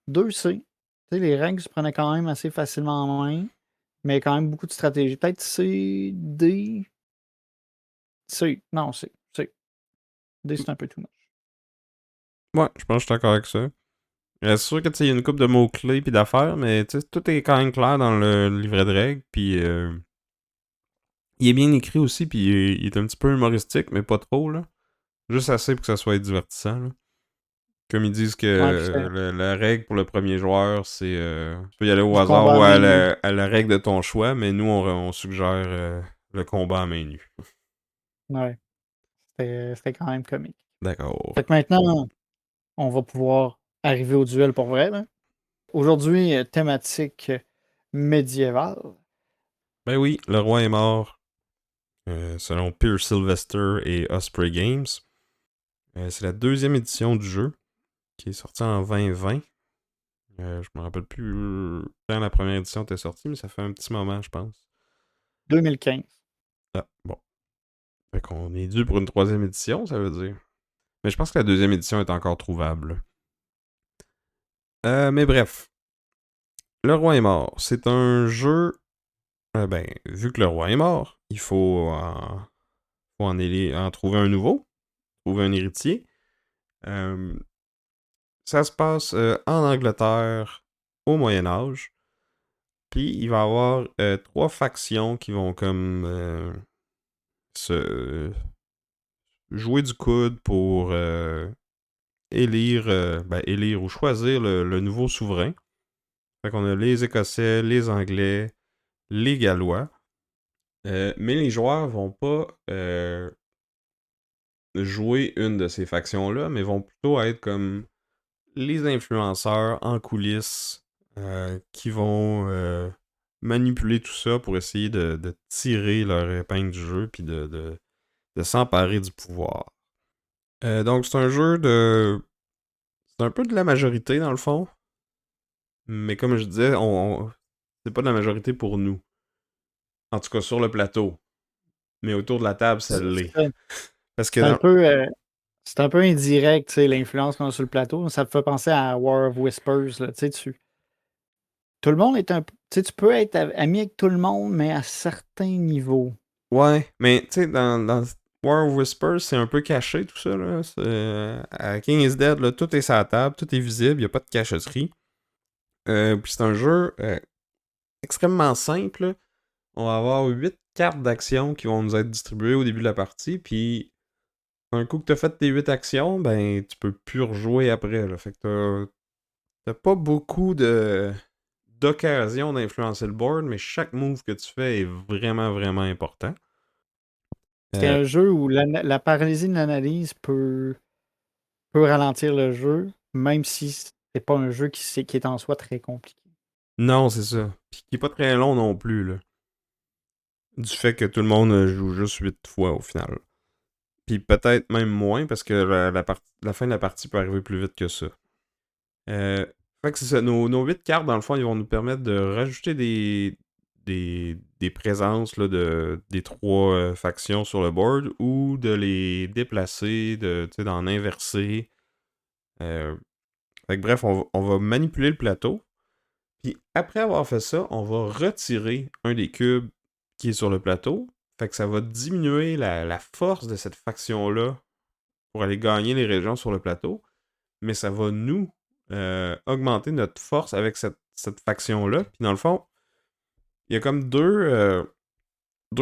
S1: 2C. Tu sais, les règles se prenaient quand même assez facilement en main, mais quand même beaucoup de stratégie. Peut-être C, D. C. Non, C. C. D, c'est un peu too much.
S2: Ouais, je pense que je suis d'accord avec ça. C'est sûr que il y a une coupe de mots-clés puis d'affaires, mais tout est quand même clair dans le livret de règles. Puis il est bien écrit aussi, puis il est un petit peu humoristique, mais pas trop, là. Juste assez pour que ça soit divertissant, là. Comme ils disent que
S1: Ouais, puis c'est
S2: la règle pour le premier joueur, c'est tu peux y aller au
S1: du
S2: hasard
S1: combat à
S2: ou
S1: main nue.
S2: à la règle de ton choix, mais nous, on suggère le combat à main nue.
S1: Ouais, c'était quand même comique.
S2: D'accord.
S1: Fait que maintenant, on va pouvoir arriver au duel pour vrai, là. Aujourd'hui, thématique médiévale.
S2: Ben oui, le roi est mort, selon Pierre Sylvester et Osprey Games. C'est la deuxième édition du jeu, qui est sortie en 2020. Je me rappelle plus quand la première édition était sortie, mais ça fait un petit moment, je pense.
S1: 2015.
S2: Ah, bon. Fait qu'on est dû pour une troisième édition, ça veut dire. Mais je pense que la deuxième édition est encore trouvable. Mais bref, Le Roi est mort. C'est un jeu. Ben, vu que le roi est mort, il faut en trouver un nouveau, trouver un héritier. Euh, Ça se passe en Angleterre au Moyen Âge. Puis il va y avoir 3 factions qui vont comme se jouer du coude pour élire ou choisir le nouveau souverain. Fait qu'on a les Écossais, les Anglais, les Gallois. Mais les joueurs vont pas jouer une de ces factions-là, mais vont plutôt être comme les influenceurs en coulisses qui vont manipuler tout ça pour essayer de tirer leur épingle du jeu puis de s'emparer du pouvoir. Donc c'est un jeu de... C'est un peu de la majorité dans le fond, mais comme je disais, c'est pas de la majorité pour nous. En tout cas sur le plateau. Mais autour de la table, ça l'est.
S1: C'est
S2: Parce que
S1: c'est un
S2: dans...
S1: peu, c'est un peu indirect, tu sais, l'influence qu'on a sur le plateau. Ça me fait penser à War of Whispers, là, tu sais, tout le monde est un... Tu sais, tu peux être ami avec tout le monde, mais à certains niveaux.
S2: Ouais, mais tu sais, dans War of Whispers, c'est un peu caché tout ça, là. À King is Dead, là, tout est sur la table, tout est visible, il n'y a pas de cachotterie. Puis c'est un jeu extrêmement simple, là. On va avoir 8 cartes d'action qui vont nous être distribuées au début de la partie, puis un coup que t'as fait tes 8 actions, ben tu peux plus rejouer après, là. Fait que t'as pas beaucoup d'occasion d'influencer le board, mais chaque move que tu fais est vraiment, vraiment important.
S1: C'est
S2: Euh,
S1: un jeu où la paralysie de l'analyse peut ralentir le jeu, même si c'est pas un jeu qui est en soi très compliqué.
S2: non, c'est ça. Puis qui est pas très long non plus, là. Du fait que tout le monde joue juste 8 fois au final. Puis peut-être même moins, parce que la fin de la partie peut arriver plus vite que ça. Euh, Fait que c'est ça. Nos 8 cartes, dans le fond, ils vont nous permettre de rajouter des présences là, des trois factions sur le board ou de les déplacer, d'en inverser. Fait que bref, on va manipuler le plateau. Puis après avoir fait ça, on va retirer un des cubes qui est sur le plateau. Fait que ça va diminuer la force de cette faction-là pour aller gagner les régions sur le plateau. Mais ça va nous augmenter notre force avec cette faction-là. Puis dans le fond, il y a comme deux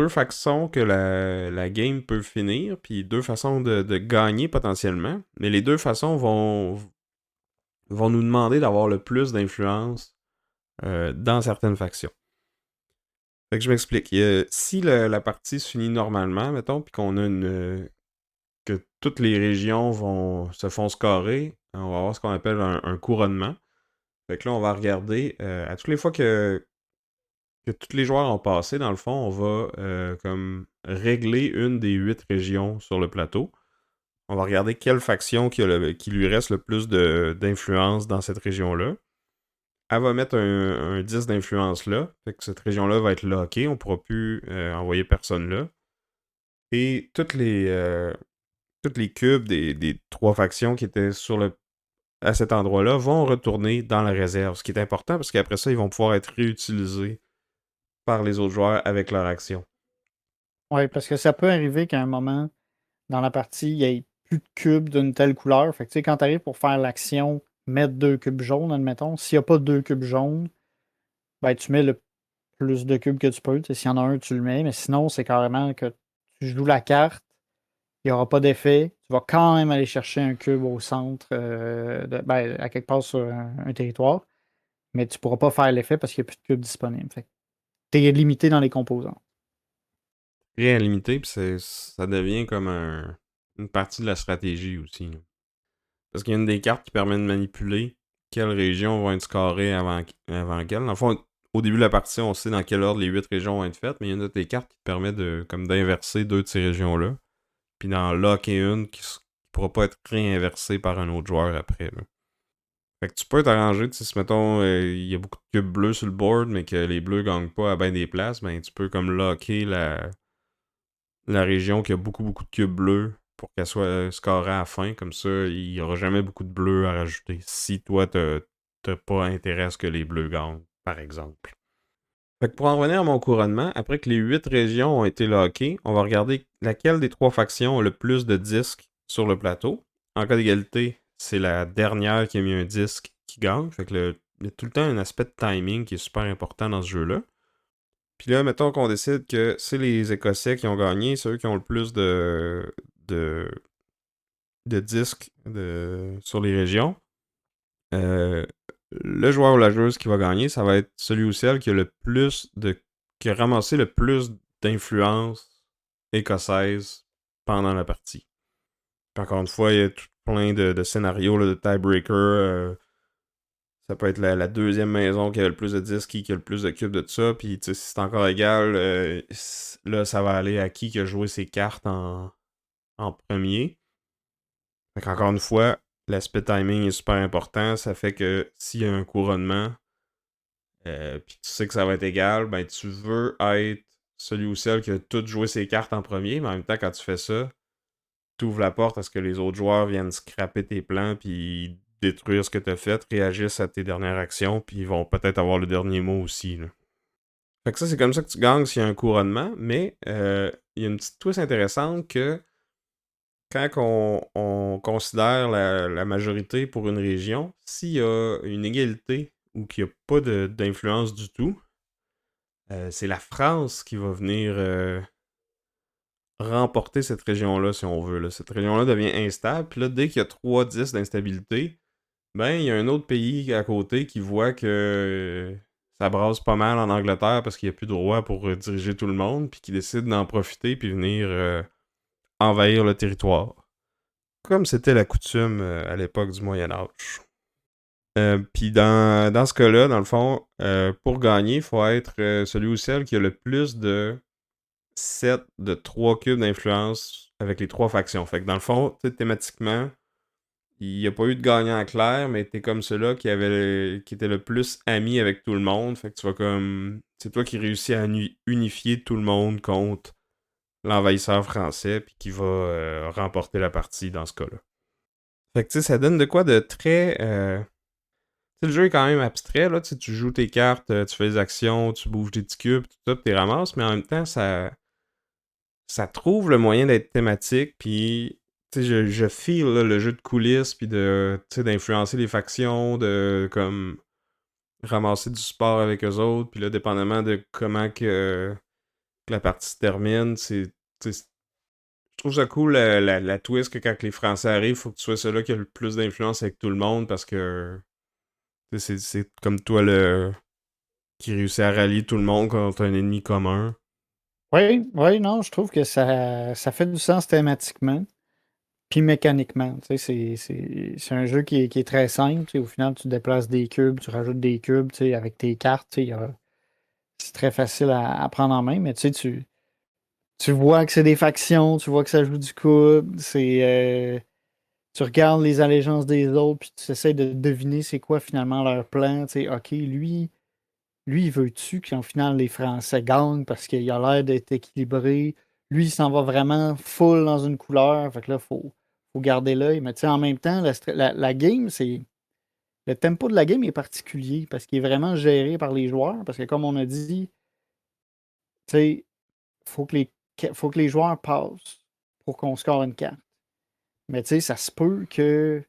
S2: façons que la game peut finir, puis deux façons de gagner potentiellement. Mais les deux façons vont nous demander d'avoir le plus d'influence dans certaines factions. Fait que je m'explique. Si la partie se finit normalement, mettons, puis qu'on a que toutes les régions se font scorer, on va avoir ce qu'on appelle un couronnement. Fait que là, on va regarder à toutes les fois que tous les joueurs ont passé, dans le fond, on va comme régler une des 8 régions sur le plateau. On va regarder quelle faction qui lui reste le plus d'influence dans cette région-là. Elle va mettre un 10 d'influence là. Fait que cette région-là va être lockée. On ne pourra plus envoyer personne là. Et toutes les cubes des trois factions qui étaient à cet endroit-là vont retourner dans la réserve. Ce qui est important parce qu'après ça, ils vont pouvoir être réutilisés par les autres joueurs avec leur action.
S1: Oui, parce que ça peut arriver qu'à un moment, dans la partie, il n'y ait plus de cubes d'une telle couleur. Fait que, tu sais, quand tu arrives pour faire l'action, mettre 2 cubes jaunes, admettons, s'il n'y a pas 2 cubes jaunes, ben, tu mets le plus de cubes que tu peux. Tu sais, s'il y en a un, tu le mets. Mais sinon, c'est carrément que tu joues la carte, il n'y aura pas d'effet. Tu vas quand même aller chercher un cube au centre, ben, à quelque part sur un territoire. Mais tu ne pourras pas faire l'effet parce qu'il n'y a plus de cubes disponibles. Fait que tu es limité dans les composants.
S2: Rien limité, puis ça devient comme une partie de la stratégie aussi, là. Parce qu'il y a une des cartes qui permet de manipuler quelles régions vont être scorées avant quelles. Dans le fond, au début de la partie, on sait dans quel ordre les 8 régions vont être faites, mais il y a une autre des cartes qui permet comme d'inverser deux de ces régions-là. Puis d'en locker une qui ne pourra pas être réinversée par un autre joueur après, là. Fait que tu peux t'arranger, tu sais, si mettons, il y a beaucoup de cubes bleus sur le board, mais que les bleus gagnent pas à bien des places, ben tu peux comme locker la région qui a beaucoup, beaucoup de cubes bleus pour qu'elle soit scorée à la fin. Comme ça, il n'y aura jamais beaucoup de bleus à rajouter. Si toi, t'as pas intérêt à ce que les bleus gagnent, par exemple. Fait que pour en revenir à mon couronnement, après que les 8 régions ont été lockées, on va regarder laquelle des trois factions a le plus de disques sur le plateau. En cas d'égalité, c'est la dernière qui a mis un disque qui gagne. Fait que il y a tout le temps un aspect de timing qui est super important dans ce jeu-là. Puis là, mettons qu'on décide que c'est les Écossais qui ont gagné, c'est eux qui ont le plus de, de disques sur les régions. Le joueur ou la joueuse qui va gagner, ça va être celui ou celle qui a qui a ramassé le plus d'influence écossaise pendant la partie. Puis encore une fois, il y a tout plein de scénarios là, de tiebreaker. Ça peut être la deuxième maison qui a le plus de disques, qui a le plus de cubes de tout ça. Puis si c'est encore égal, là, ça va aller à qui a joué ses cartes en premier. Fait qu'encore une fois, l'aspect timing est super important. Ça fait que s'il y a un couronnement, puis tu sais que ça va être égal, ben tu veux être celui ou celle qui a tout joué ses cartes en premier, mais en même temps, quand tu fais ça, tu ouvres la porte à ce que les autres joueurs viennent scraper tes plans, puis détruire ce que tu as fait, réagissent à tes dernières actions, puis ils vont peut-être avoir le dernier mot aussi. Là. Fait que ça, c'est comme ça que tu gagnes s'il y a un couronnement, mais il y a une petite twist intéressante que quand on considère la majorité pour une région, s'il y a une égalité ou qu'il n'y a pas d'influence du tout, c'est la France qui va venir remporter cette région-là, si on veut. Là. Cette région-là devient instable, puis là, dès qu'il y a 3-10 d'instabilité, ben, il y a un autre pays à côté qui voit que ça brasse pas mal en Angleterre parce qu'il n'y a plus de roi pour diriger tout le monde, puis qui décide d'en profiter puis venir envahir le territoire. Comme c'était la coutume à l'époque du Moyen Âge. Puis dans ce cas-là, dans le fond, pour gagner, il faut être celui ou celle qui a le plus de sets de 3 cubes d'influence avec les 3 factions. Fait que dans le fond, thématiquement, il n'y a pas eu de gagnant clair, mais t'es comme ceux-là qui était le plus ami avec tout le monde. Fait que tu vas comme. C'est toi qui réussis à unifier tout le monde contre l'envahisseur français, puis qui va remporter la partie dans ce cas-là. Fait que tu sais, ça donne de quoi de très. Le jeu est quand même abstrait, là. Tu joues tes cartes, tu fais des actions, tu bouges des petits cubes, tout ça, puis tu ramasses, mais en même temps, ça trouve le moyen d'être thématique, puis je feel là, le jeu de coulisses, puis d'influencer les factions, de comme ramasser du support avec eux autres, puis là, dépendamment de comment que la partie se termine, je trouve ça cool la twist que quand les Français arrivent, faut que tu sois celui qui a le plus d'influence avec tout le monde, parce que c'est comme toi qui réussit à rallier tout le monde contre un ennemi commun.
S1: Oui, oui, non, je trouve que ça fait du sens thématiquement, puis mécaniquement. C'est un jeu qui est très simple. Au final, tu déplaces des cubes, tu rajoutes des cubes avec tes cartes. C'est très facile à prendre en main, mais tu vois que c'est des factions, tu vois que ça joue du coude, tu regardes les allégeances des autres, puis tu essaies de deviner c'est quoi finalement leur plan. OK, lui, il veut-tu qu'en final les Français gagnent parce qu'il a l'air d'être équilibré. Lui, il s'en va vraiment full dans une couleur. Fait que là, faut garder l'œil. Mais tu sais, en même temps, la game, c'est. Le tempo de la game est particulier parce qu'il est vraiment géré par les joueurs. Parce que comme on a dit, tu sais, faut que les, faut que les joueurs passent pour qu'on score une carte. Mais tu sais, ça se peut que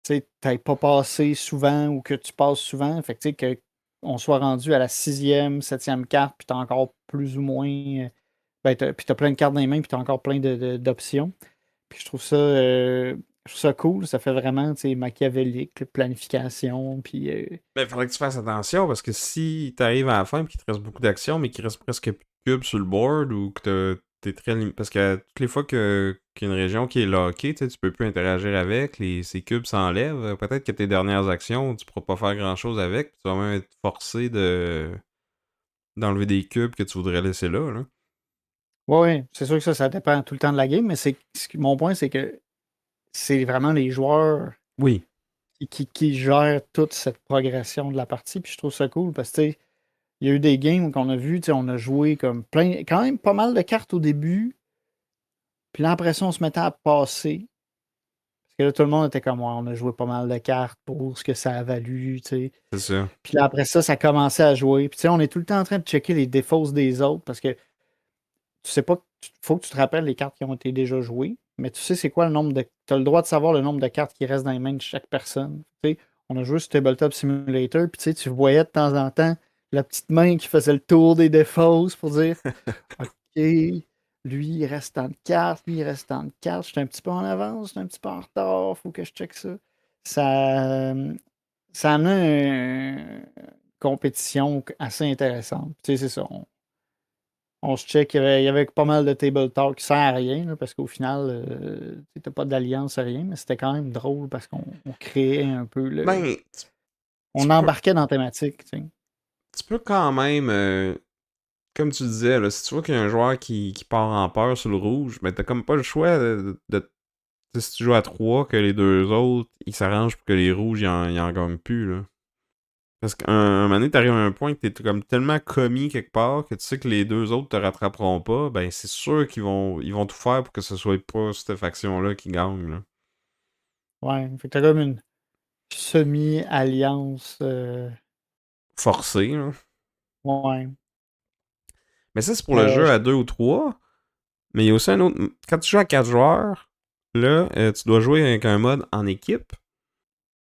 S1: tu n'ailles pas passé souvent ou que tu passes souvent. Fait que tu sais, qu'on soit rendu à la sixième, septième carte, puis tu as encore plus ou moins. Ben, puis tu as plein de cartes dans les mains, puis tu as encore plein d'options. Puis je trouve ça cool. Ça fait vraiment tu sais, machiavélique, planification. Puis.
S2: Ben, il faudrait que tu fasses attention parce que si t'arrives à la fin et qu'il te reste beaucoup d'actions, mais qu'il reste presque plus de cubes sur le board ou que t'es très limité. Parce que toutes les fois qu'il y a une région qui est lockée, tu peux plus interagir avec, ces cubes s'enlèvent. Peut-être que tes dernières actions, tu pourras pas faire grand chose avec. Tu vas même être forcé d'enlever des cubes que tu voudrais laisser là. Là.
S1: Ouais, c'est sûr que ça dépend tout le temps de la game, mais mon point, c'est que c'est vraiment les joueurs
S2: Oui.
S1: qui gèrent toute cette progression de la partie. Puis je trouve ça cool parce que tu sais, il y a eu des games qu'on a vu, on a joué comme plein, quand même pas mal de cartes au début. Puis là, après ça, on se mettait à passer. Parce que là, tout le monde était comme, ouais, on a joué pas mal de cartes pour ce que ça a valu, tu sais.
S2: C'est ça.
S1: Puis là, après ça, ça commençait à jouer. Puis tu sais, on est tout le temps en train de checker les défausses des autres parce que tu sais pas, faut que tu te rappelles les cartes qui ont été déjà jouées, mais tu sais c'est quoi le nombre de. Tu as le droit de savoir le nombre de cartes qui restent dans les mains de chaque personne. Tu sais, on a joué sur Tabletop Simulator, puis tu sais, tu voyais de temps en temps la petite main qui faisait le tour des défausses pour dire OK, lui, il reste tant de cartes, lui, il reste tant de cartes. Je suis un petit peu en avance, je suis un petit peu en retard, faut que je check ça. Ça, ça amenait une compétition assez intéressante. Tu sais, c'est ça. On se check, il y avait pas mal de table talk qui sert à rien, là, parce qu'au final, t'as pas d'alliance, rien, mais c'était quand même drôle parce qu'on créait un peu le.
S2: Ben, tu
S1: On
S2: peux,
S1: embarquait dans la thématique, tu sais.
S2: tu peux quand même, comme tu disais, là, si tu vois qu'il y a un joueur qui part en peur sur le rouge, ben t'as comme pas le choix si tu joues à 3, que les deux autres, ils s'arrangent pour que les rouges, ils en gagnent plus, là. Parce qu'à un moment donné, t'arrives à un point que t'es comme tellement commis quelque part que tu sais que les deux autres te rattraperont pas, ben c'est sûr qu'ils vont tout faire pour que ce soit pas cette faction-là qui gagne, là.
S1: Ouais, fait que t'as comme une semi-alliance.
S2: Forcé, là.
S1: Ouais.
S2: Mais ça, c'est pour le
S1: Mais
S2: jeu à 2 ou 3. Mais il y a aussi un autre. Quand tu joues à 4 joueurs, là, tu dois jouer avec un mode en équipe.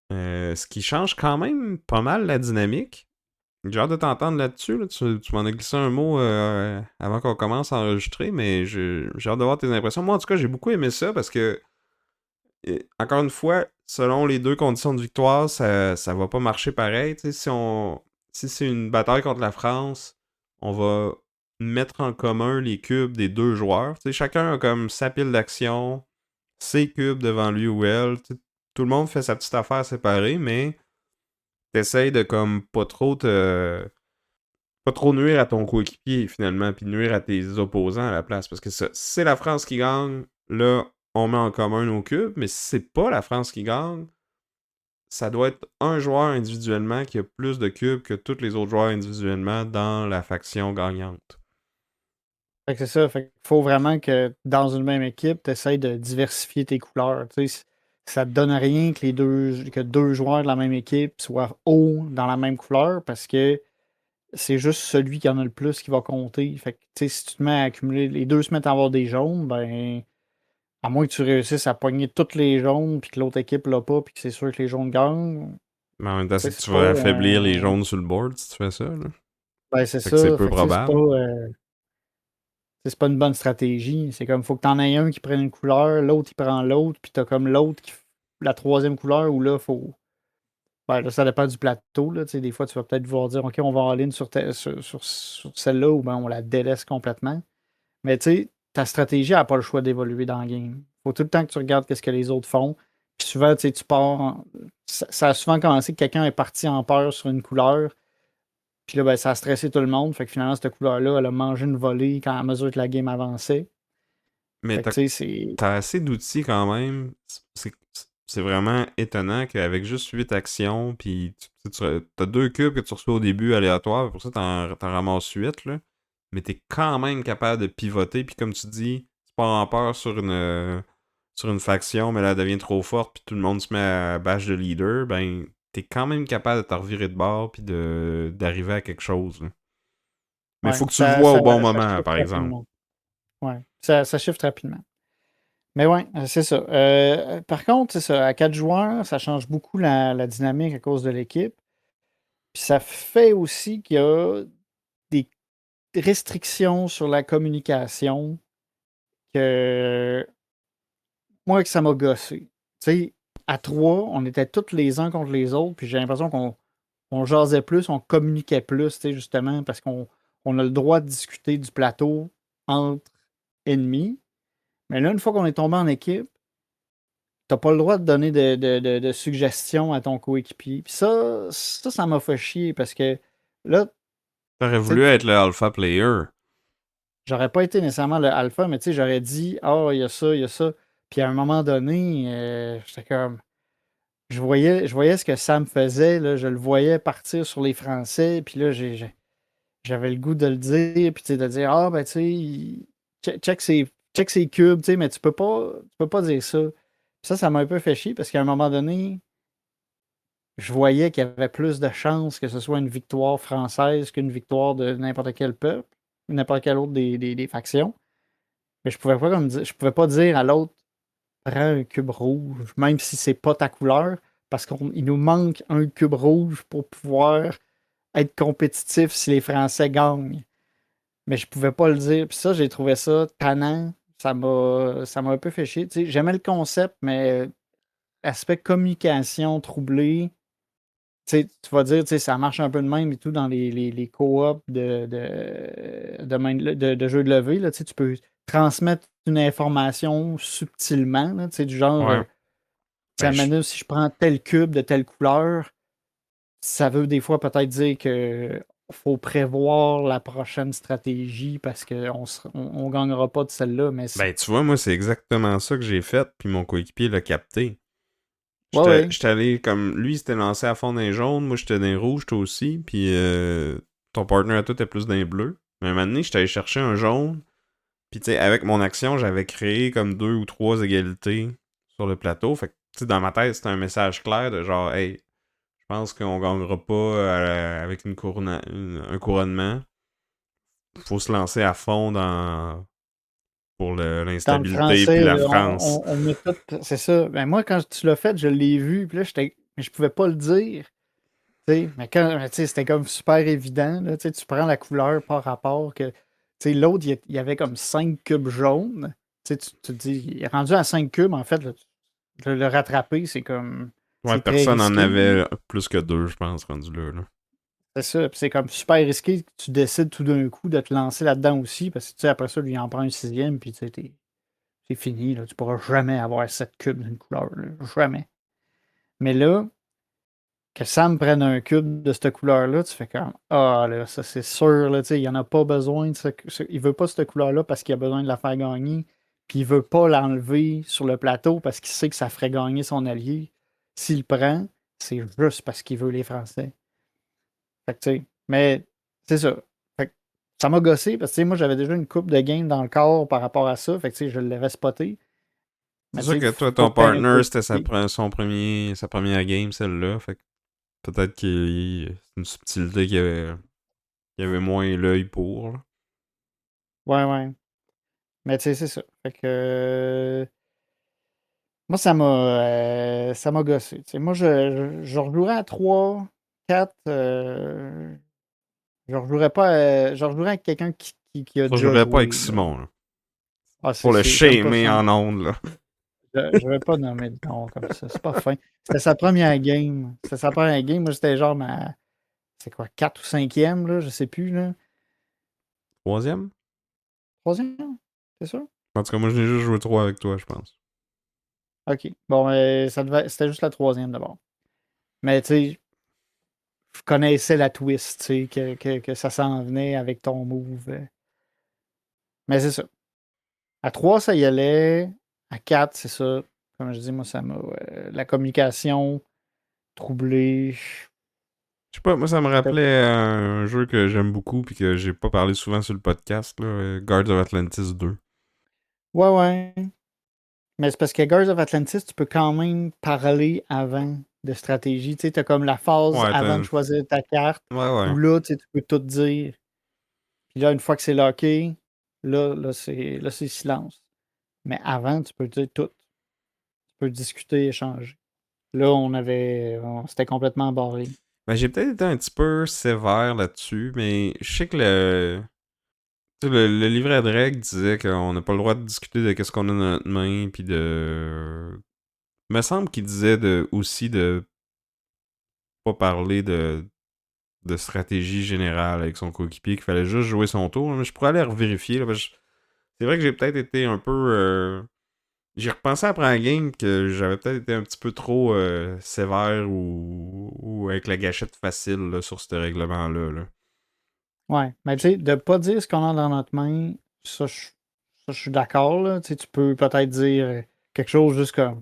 S2: Ce qui change quand même pas mal la dynamique. J'ai hâte de t'entendre là-dessus. Là. Tu m'en as glissé un mot avant qu'on commence à enregistrer, mais j'ai hâte de voir tes impressions. Moi, en tout cas, j'ai beaucoup aimé ça parce que, encore une fois, selon les deux conditions de victoire, ça va pas marcher pareil. Tu sais, si c'est une bataille contre la France, on va mettre en commun les cubes des deux joueurs. Tu sais, chacun a comme sa pile d'action, ses cubes devant lui ou elle. Tu sais, tout le monde fait sa petite affaire séparée, mais t'essayes de comme pas trop nuire à ton coéquipier finalement, puis nuire à tes opposants à la place. Parce que si c'est la France qui gagne, là, on met en commun nos cubes, mais si c'est pas la France qui gagne, ça doit être un joueur individuellement qui a plus de cubes que tous les autres joueurs individuellement dans la faction gagnante.
S1: fait que c'est ça. Fait qu'il faut vraiment que dans une même équipe, tu essaies de diversifier tes couleurs. Tu sais, ça te donne rien que deux joueurs de la même équipe soient hauts dans la même couleur parce que c'est juste celui qui en a le plus qui va compter. Fait que, tu sais, si tu te mets à accumuler, les deux se mettent à avoir des jaunes, ben, à moins que tu réussisses à pogner toutes les jaunes, puis que l'autre équipe l'a pas, puis que c'est sûr que les jaunes gagnent,
S2: Mais en même temps,
S1: tu sais,
S2: c'est que
S1: c'est
S2: tu
S1: pas.
S2: vas affaiblir les jaunes sur le board si tu fais ça. Là.
S1: Ben, c'est
S2: Fait que c'est
S1: ça.
S2: peu
S1: Fait que, tu sais,
S2: probable.
S1: c'est pas une bonne stratégie. C'est comme, faut que t'en aies un qui prenne une couleur, l'autre, il prend l'autre, puis t'as comme l'autre la troisième couleur où là, faut. Ben, là, ça dépend du plateau, là. Tu sais, des fois, tu vas peut-être vouloir dire, OK, on va en ligne sur celle-là, ou ben, on la délaisse complètement. Mais tu sais, ta stratégie n'a pas le choix d'évoluer dans le game. Faut tout le temps que tu regardes ce que les autres font. Puis souvent, tu sais, tu pars. Ça a souvent commencé que quelqu'un est parti en peur sur une couleur. Puis là, ben, ça a stressé tout le monde. Fait que finalement, cette couleur-là, elle a mangé une volée quand à mesure que la game avançait.
S2: Mais
S1: Fait que
S2: t'as
S1: tu sais, c'est.
S2: t'as assez d'outils quand même. C'est vraiment étonnant qu'avec juste 8 actions, puis t'as deux cubes que tu reçois au début aléatoires, pour ça t'en ramasses 8, là. Mais t'es quand même capable de pivoter, puis comme tu dis, tu pars en peur sur une faction, mais là elle devient trop forte, puis tout le monde se met à bash de leader, ben t'es quand même capable de te revirer de bord, puis d'arriver à quelque chose, là. Mais
S1: Ouais,
S2: faut que tu le vois au bon
S1: ça
S2: moment,
S1: shift
S2: par exemple.
S1: rapidement. Ouais, ça shift rapidement. Mais ouais, c'est ça. Par contre, c'est ça. À 4 joueurs, ça change beaucoup la dynamique à cause de l'équipe. Puis ça fait aussi qu'il y a des restrictions sur la communication que moi, que ça m'a gossé. Tu sais, à 3, on était tous les uns contre les autres, puis j'ai l'impression qu'on jasait plus, on communiquait plus, tu sais, justement, parce qu'on a le droit de discuter du plateau entre ennemis. Mais là, une fois qu'on est tombé en équipe, t'as pas le droit de donner de suggestions à ton coéquipier. Puis ça m'a fait chier parce que là,
S2: T'aurais
S1: tu sais,
S2: voulu être le alpha player.
S1: j'aurais pas été nécessairement le alpha, mais tu sais, j'aurais dit, ah, il y a ça, il y a ça. Puis à un moment donné, j'étais comme, je voyais ce que Sam faisait, là, je le voyais partir sur les Français, puis là, j'avais le goût de le dire, puis tu sais, de dire, ah, ben, tu sais, check ses cubes, tu sais, mais tu peux pas dire ça. Puis ça m'a un peu fait chier parce qu'à un moment donné, je voyais qu'il y avait plus de chances que ce soit une victoire française qu'une victoire de n'importe quel peuple, ou n'importe quelle autre des factions. Mais je pouvais pas dire à l'autre, prends un cube rouge, même si c'est pas ta couleur, parce qu'il nous manque un cube rouge pour pouvoir être compétitif si les Français gagnent. Mais je pouvais pas le dire. Puis ça, j'ai trouvé ça tannant. Ça m'a un peu fait chier. Tu sais, j'aimais le concept, mais aspect communication troublé, tu vas dire, ça marche un peu de même et tout dans les co-op de jeux de levée. Là, tu peux transmettre une information subtilement, là, du genre,
S2: Ouais.
S1: à un
S2: Ben,
S1: moment donné, si je prends tel cube de telle couleur, ça veut des fois peut-être dire que faut prévoir la prochaine stratégie parce qu'on gagnera pas de celle-là. Mais
S2: tu vois, moi, c'est exactement ça que j'ai fait, puis mon coéquipier l'a capté.
S1: ouais,
S2: J'étais
S1: ouais.
S2: j'étais allé comme. Lui, il s'était lancé à fond dans les jaunes, moi, j'étais dans les rouges, toi aussi, puis ton partner à toi était plus dans les bleus. Mais un moment donné, j'étais allé chercher un jaune, puis tu sais, avec mon action, j'avais créé comme 2 ou 3 égalités sur le plateau. Fait que, tu sais, dans ma tête, c'était un message clair de genre, hey, je pense qu'on gagnera pas avec un couronnement. Faut se lancer à fond pour
S1: Dans le
S2: l'instabilité puis
S1: français,
S2: la
S1: là,
S2: France.
S1: on met tout. C'est ça. Ben moi, quand tu l'as fait, je l'ai vu, puis là, mais je pouvais pas le dire. Mais tu sais, c'était comme super évident. Là, tu prends la couleur par rapport que. L'autre, il y avait comme 5 cubes jaunes. Tu te dis, il est rendu à 5 cubes, en fait, là, le rattraper, c'est comme.
S2: Ouais,
S1: C'est très
S2: personne en
S1: risqué.
S2: avait plus que 2, je pense, rendu là.
S1: C'est ça. Puis c'est comme super risqué que tu décides tout d'un coup de te lancer là-dedans aussi, parce que tu sais, après ça, lui, il en prend un sixième, puis tu sais, c'est fini. Là. Tu pourras jamais avoir 7 cubes d'une couleur. Là. Jamais. Mais là, que Sam prenne un cube de cette couleur-là, tu fais comme ah là, ça c'est sûr, là, il n'y en a pas besoin il veut pas cette couleur-là parce qu'il a besoin de la faire gagner. Puis il veut pas l'enlever sur le plateau parce qu'il sait que ça ferait gagner son allié. S'il le prend, c'est juste parce qu'il veut les Français. Fait que, mais c'est ça. Fait que ça m'a gossé parce que moi j'avais déjà une coupe de game dans le corps par rapport à ça. Fait que je l'avais spoté.
S2: C'est
S1: Mais tu
S2: sûr
S1: sais,
S2: que toi,
S1: faut
S2: ton
S1: que tu aies un
S2: partner, c'était
S1: coéquipier.
S2: sa première game, celle-là. Fait que peut-être qu'il c'est une subtilité qu'il avait moins l'œil pour. Là.
S1: Ouais, ouais. Mais tu sais, c'est ça. Fait que moi, ça m'a gossé. Tu sais, moi, je rejouerais à 3 4 je rejouerais pas je rejouerais avec quelqu'un qui a
S2: Ça, je
S1: déjà
S2: jouerais pas avec
S1: joué, là.
S2: Simon, là.
S1: Ah,
S2: Pour le
S1: j'aime pas
S2: shamer
S1: ça.
S2: en ondes, là.
S1: Je vais pas nommer de nom comme ça. C'est pas fin. C'était sa première game. C'était sa première game. Moi, c'était genre c'est quoi, 4 ou cinquième là, je sais plus, là.
S2: Troisième?
S1: Troisième, c'est sûr?
S2: En tout cas, moi, j'ai juste joué 3 avec toi, je pense.
S1: OK. Bon, c'était juste la troisième d'abord. Mais tu sais, je connaissais la twist, tu sais, que ça s'en venait avec ton move. Mais c'est ça. À 3 ça y allait. À 4 c'est ça. Comme je dis, moi, ça m'a. La communication troublée.
S2: Je sais pas, moi, ça me
S1: C'était-
S2: rappelait un jeu que j'aime beaucoup puis que j'ai pas parlé souvent sur le podcast, là, Guards of Atlantis 2.
S1: Ouais, ouais. Mais c'est parce que Guards of Atlantis, tu peux quand même parler avant de stratégie. Tu sais, t'as comme la phase
S2: Ouais,
S1: avant de choisir ta carte,
S2: Ouais, ouais.
S1: où là, tu sais, tu peux tout dire. Puis là, une fois que c'est locké, là, c'est silence. Mais avant, tu peux dire tout. Tu peux discuter, échanger. Là, c'était complètement barré.
S2: Ben, j'ai peut-être été un petit peu sévère là-dessus, mais je sais que tu sais, le livret de règles disait qu'on n'a pas le droit de discuter de qu'est-ce qu'on a dans notre main, puis de... Il me semble qu'il disait aussi de pas parler de stratégie générale avec son coéquipier, qu'il fallait juste jouer son tour. Mais je pourrais aller revérifier. Là, parce que c'est vrai que j'ai peut-être été un peu... J'ai repensé après la game que j'avais peut-être été un petit peu trop sévère ou avec la gâchette facile là, sur ce règlement-là. Là.
S1: Ouais. Mais tu sais, de pas dire ce qu'on a dans notre main, je suis d'accord, là. Tu sais, tu peux peut-être dire quelque chose juste comme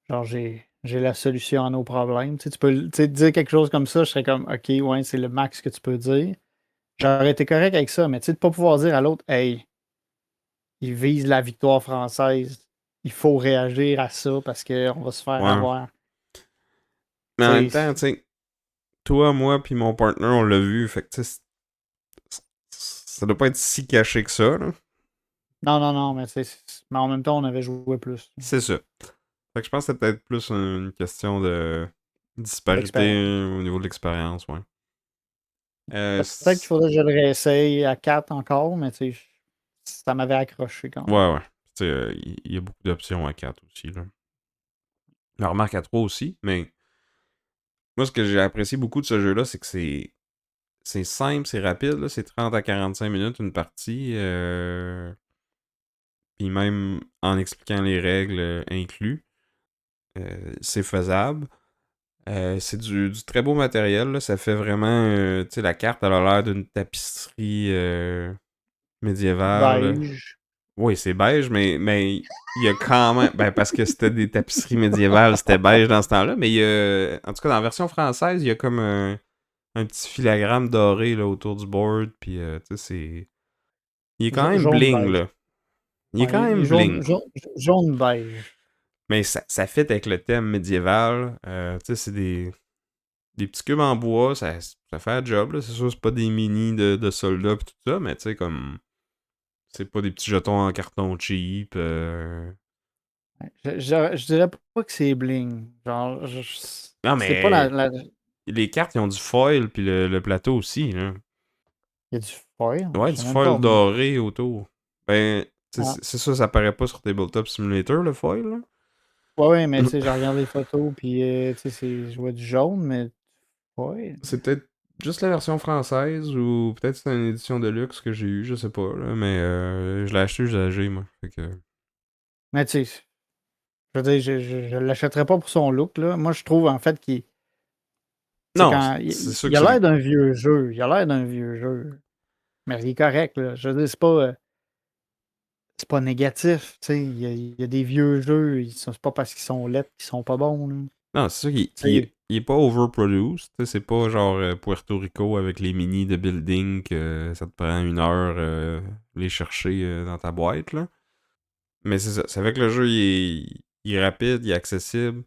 S1: genre j'ai la solution à nos problèmes. Tu sais, tu sais, dire quelque chose comme ça, je serais comme OK, ouais, c'est le max que tu peux dire. J'aurais été correct avec ça, mais tu sais, de pas pouvoir dire à l'autre, hey, il vise la victoire française. Il faut réagir à ça parce qu'on va se faire
S2: Ouais.
S1: avoir.
S2: Mais en même
S1: Tu
S2: temps,
S1: sais,
S2: tu sais, toi, moi, puis mon partner, on l'a vu. Fait que, tu sais, ça doit pas être si caché que ça. Là.
S1: non, non, non, mais en même temps, on avait joué plus
S2: C'est ça. Fait que je pense que c'est peut-être plus une question de disparité
S1: d'expérience.
S2: au niveau de l'expérience, ouais.
S1: Peut-être qu'il faudrait que je le réessaye à 4 encore, mais tu sais, ça m'avait accroché quand même.
S2: Ouais, ouais. Tu sais, il y a beaucoup d'options à 4 aussi, là. La remarque à 3 aussi, mais Moi, ce que j'ai apprécié beaucoup de ce jeu-là, c'est que c'est simple, c'est rapide, là, c'est 30 à 45 minutes une partie. Puis même en expliquant les règles inclus, c'est faisable. C'est du très beau matériel, là. Ça fait vraiment. Tu sais, la carte, elle a l'air d'une tapisserie médiévale.
S1: Beige.
S2: Oui, c'est beige, mais il y a quand même. Ben, parce que c'était des tapisseries médiévales, c'était beige dans ce temps-là. Mais il y a. En tout cas, dans la version française, il y a comme un petit filagrame doré là, autour du board. Puis, tu sais, c'est. Il est quand même
S1: Jaune
S2: bling,
S1: beige.
S2: là. Il est
S1: Ouais,
S2: quand
S1: il est
S2: même
S1: jaune,
S2: bling.
S1: jaune beige.
S2: Mais ça fit avec le thème médiéval. Tu sais, c'est des petits cubes en bois, ça fait un job, là. C'est sûr, c'est pas des mini de soldats pis tout ça, mais tu sais, comme. C'est pas des petits jetons en carton cheap.
S1: Ouais. Je dirais pas que c'est bling. Genre,
S2: Non,
S1: c'est pas la,
S2: mais les cartes, ils ont du foil, puis le plateau aussi, là.
S1: Il y a du foil.
S2: Ouais, du
S1: J'ai même pas
S2: foil
S1: remarqué.
S2: doré autour. Ben,
S1: Ah.
S2: c'est ça, ça paraît pas sur Tabletop Simulator, le foil, là.
S1: Ouais, ouais, mais tu sais, j'ai regardé les photos, puis tu sais, je vois du jaune, mais ouais.
S2: C'est peut-être juste la version française, ou peut-être c'est une édition de luxe que j'ai eue, je sais pas, là, mais je l'ai acheté usagé, moi. Fait que.
S1: Mais tu sais, je veux dire, je l'achèterais pas pour son look, là. Moi, je trouve, en fait, qu'il. Tu sais,
S2: Non,
S1: quand.
S2: c'est sûr
S1: Il
S2: que
S1: a
S2: c'est.
S1: l'air d'un vieux jeu. Il a l'air d'un vieux jeu. Mais il est correct, là. Je veux dire, c'est pas négatif, tu sais. Il y a des vieux jeux, c'est pas parce qu'ils sont laids qu'ils sont pas bons, là.
S2: Non, c'est sûr qu'il
S1: Tu sais,
S2: il est pas overproduced. Tu sais, c'est pas genre Puerto Rico avec les mini de building que ça te prend 1 heure les chercher dans ta boîte, là. Mais c'est ça. C'est vrai que le jeu, il est rapide, il est accessible,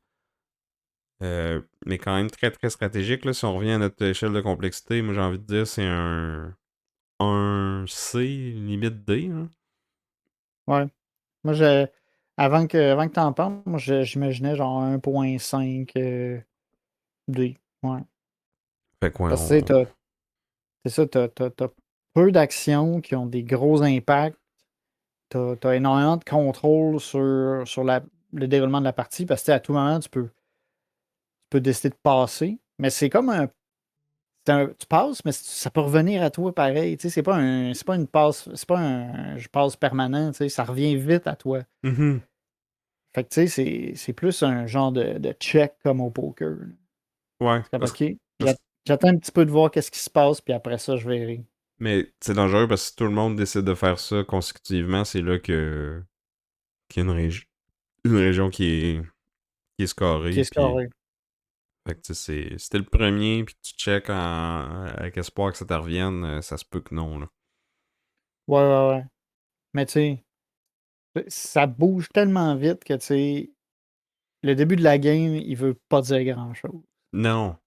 S2: mais quand même très très stratégique, là. Si on revient à notre échelle de complexité, moi j'ai envie de dire c'est un C, limite D, hein.
S1: ouais. Moi, avant que t'en parles, moi, j'imaginais genre 1.5 D. Ouais.
S2: Fait quoi,
S1: Parce que, tu sais, c'est ça, t'as peu d'actions qui ont des gros impacts. T'as énormément de contrôle sur le déroulement de la partie parce que tu sais, à tout moment, tu peux décider de passer. Mais c'est comme tu passes, mais ça peut revenir à toi pareil. Tu sais, c'est pas une passe, c'est pas un je passe permanent. Tu sais, ça revient vite à toi.
S2: Mhm.
S1: Fait que tu sais, c'est plus un genre de check comme au poker, là.
S2: Ouais,
S1: C'est comme OK,
S2: parce-
S1: j'attends un petit peu de voir qu'est-ce qui se passe, puis après ça, je verrai.
S2: mais c'est dangereux parce que si tout le monde décide de faire ça consécutivement, c'est là qu'il y a une région qui est
S1: Qui
S2: scorée.
S1: est
S2: Puis,
S1: scoré.
S2: fait que, tu sais, si t'es le premier, puis que tu check avec espoir que ça te revienne, ça se peut que non, là.
S1: Ouais, ouais, ouais. Mais tu sais, ça bouge tellement vite que tu sais, le début de la game, il veut pas dire grand-chose.
S2: Non.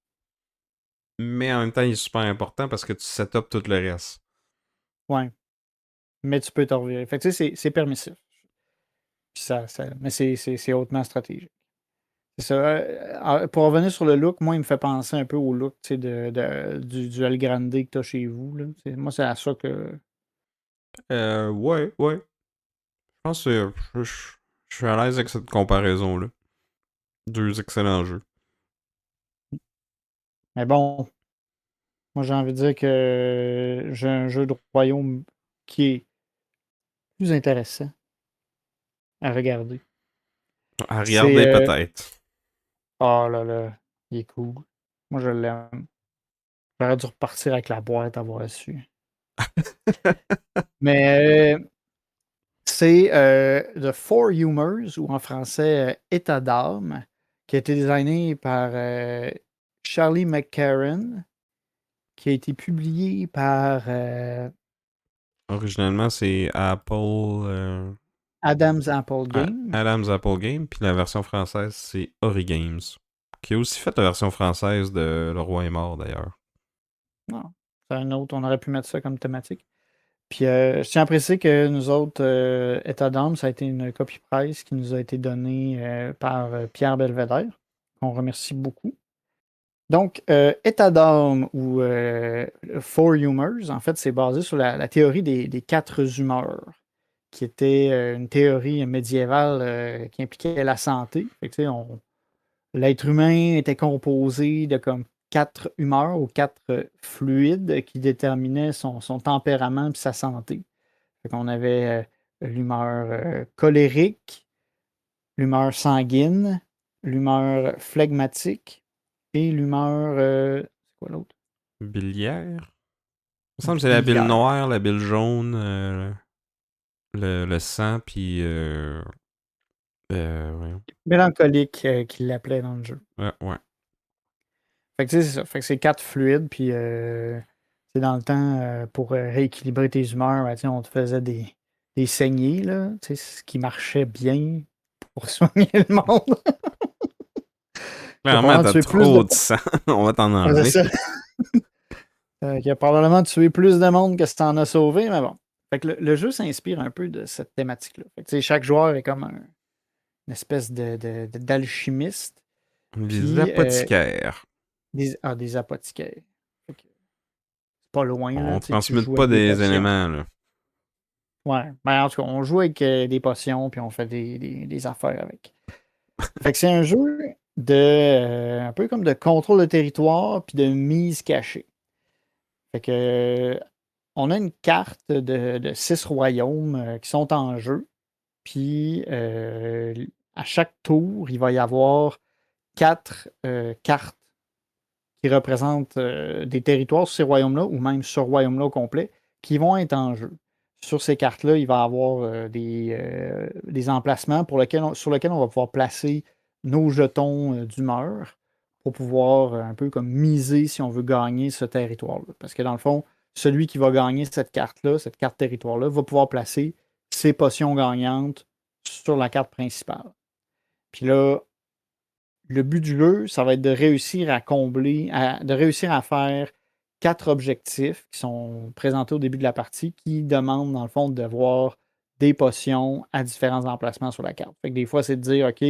S2: Mais en même temps, il est super important parce que tu set up tout le reste.
S1: Ouais. Mais tu peux te revirer. Fait que tu sais, c'est permissif. Puis mais c'est hautement stratégique. C'est ça. Pour revenir sur le look, moi, il me fait penser un peu au look, tu sais, du El Grande que tu as chez vous, là. Moi, c'est à ça que.
S2: Ouais, ouais. Je pense que je suis à l'aise avec cette comparaison-là. Deux excellents jeux.
S1: Mais bon, moi, j'ai envie de dire que j'ai un jeu de royaume qui est plus intéressant à regarder.
S2: À
S1: C'est.
S2: regarder peut-être.
S1: Oh là là, il est cool. Moi, je l'aime. J'aurais dû repartir avec la boîte à avoir su. Mais c'est The Four Humors, ou en français État d'âme, qui a été designé par Charlie McCarran, qui a été publié par
S2: Originalement, c'est
S1: Adam's Apple Game.
S2: Adam's Apple Game, puis la version française, c'est Ori Games. Qui a aussi fait la version française de Le Roi est mort, d'ailleurs.
S1: Non, c'est un autre, on aurait pu mettre ça comme thématique. Puis je tiens à préciser que nous autres, État d'âme, ça a été une copie presse qui nous a été donnée par Pierre Belvédère, qu'on remercie beaucoup. Donc, état d'âme ou Four Humors, en fait, c'est basé sur la théorie des quatre humeurs, qui était une théorie médiévale qui impliquait la santé. Fait que, tu sais, l'être humain était composé de comme 4 humeurs ou 4 fluides qui déterminaient son tempérament et sa santé. Fait qu'on avait l'humeur colérique, l'humeur sanguine, l'humeur flegmatique et l'humeur. C'est quoi l'autre?
S2: Biliaire? Il me semble que c'est la bile
S1: Biliaire.
S2: noire, la bile jaune, le sang, puis... voyons.
S1: Mélancolique qu'il l'appelait dans le jeu.
S2: Ouais.
S1: Fait que tu sais, c'est ça. Fait que c'est 4 fluides, puis c'est dans le temps, pour rééquilibrer tes humeurs, ben, tu sais, on te faisait des saignées, là, tu sais, ce qui marchait bien pour soigner le monde. Qui a
S2: Clairement,
S1: probablement
S2: t'as
S1: tué plus de
S2: trop de sang. On va t'en
S1: Ouais,
S2: enlever.
S1: c'est ça. Qui a probablement tué plus de monde que ce t'en a sauvé, mais bon. Fait que le jeu s'inspire un peu de cette thématique-là. Fait que, tu sais, chaque joueur est comme une espèce d'alchimiste,
S2: Les
S1: puis
S2: apothicaires.
S1: des apothicaires. Fait que c'est pas loin, là,
S2: On
S1: tu sais, tu
S2: transmute
S1: joues
S2: pas
S1: avec des
S2: des
S1: potions.
S2: éléments, là.
S1: Ouais. Ben, en tout cas, on joue avec des potions, puis on fait des affaires avec. Fait que c'est un jeu un peu comme de contrôle de territoire, puis de mise cachée. Fait que, on a une carte de 6 royaumes qui sont en jeu. Puis, à chaque tour, il va y avoir 4 cartes qui représentent des territoires sur ces royaumes-là, ou même ce royaume-là au complet, qui vont être en jeu. Sur ces cartes-là, il va y avoir des emplacements sur lesquels on va pouvoir placer nos jetons d'humeur pour pouvoir un peu comme miser si on veut gagner ce territoire-là. Parce que dans le fond, celui qui va gagner cette carte-là, cette carte territoire-là, va pouvoir placer ses potions gagnantes sur la carte principale. Puis là, le but du jeu, ça va être de réussir à combler, de réussir à faire 4 objectifs qui sont présentés au début de la partie, qui demandent, dans le fond, de voir des potions à différents emplacements sur la carte. Fait que des fois, c'est de dire, OK,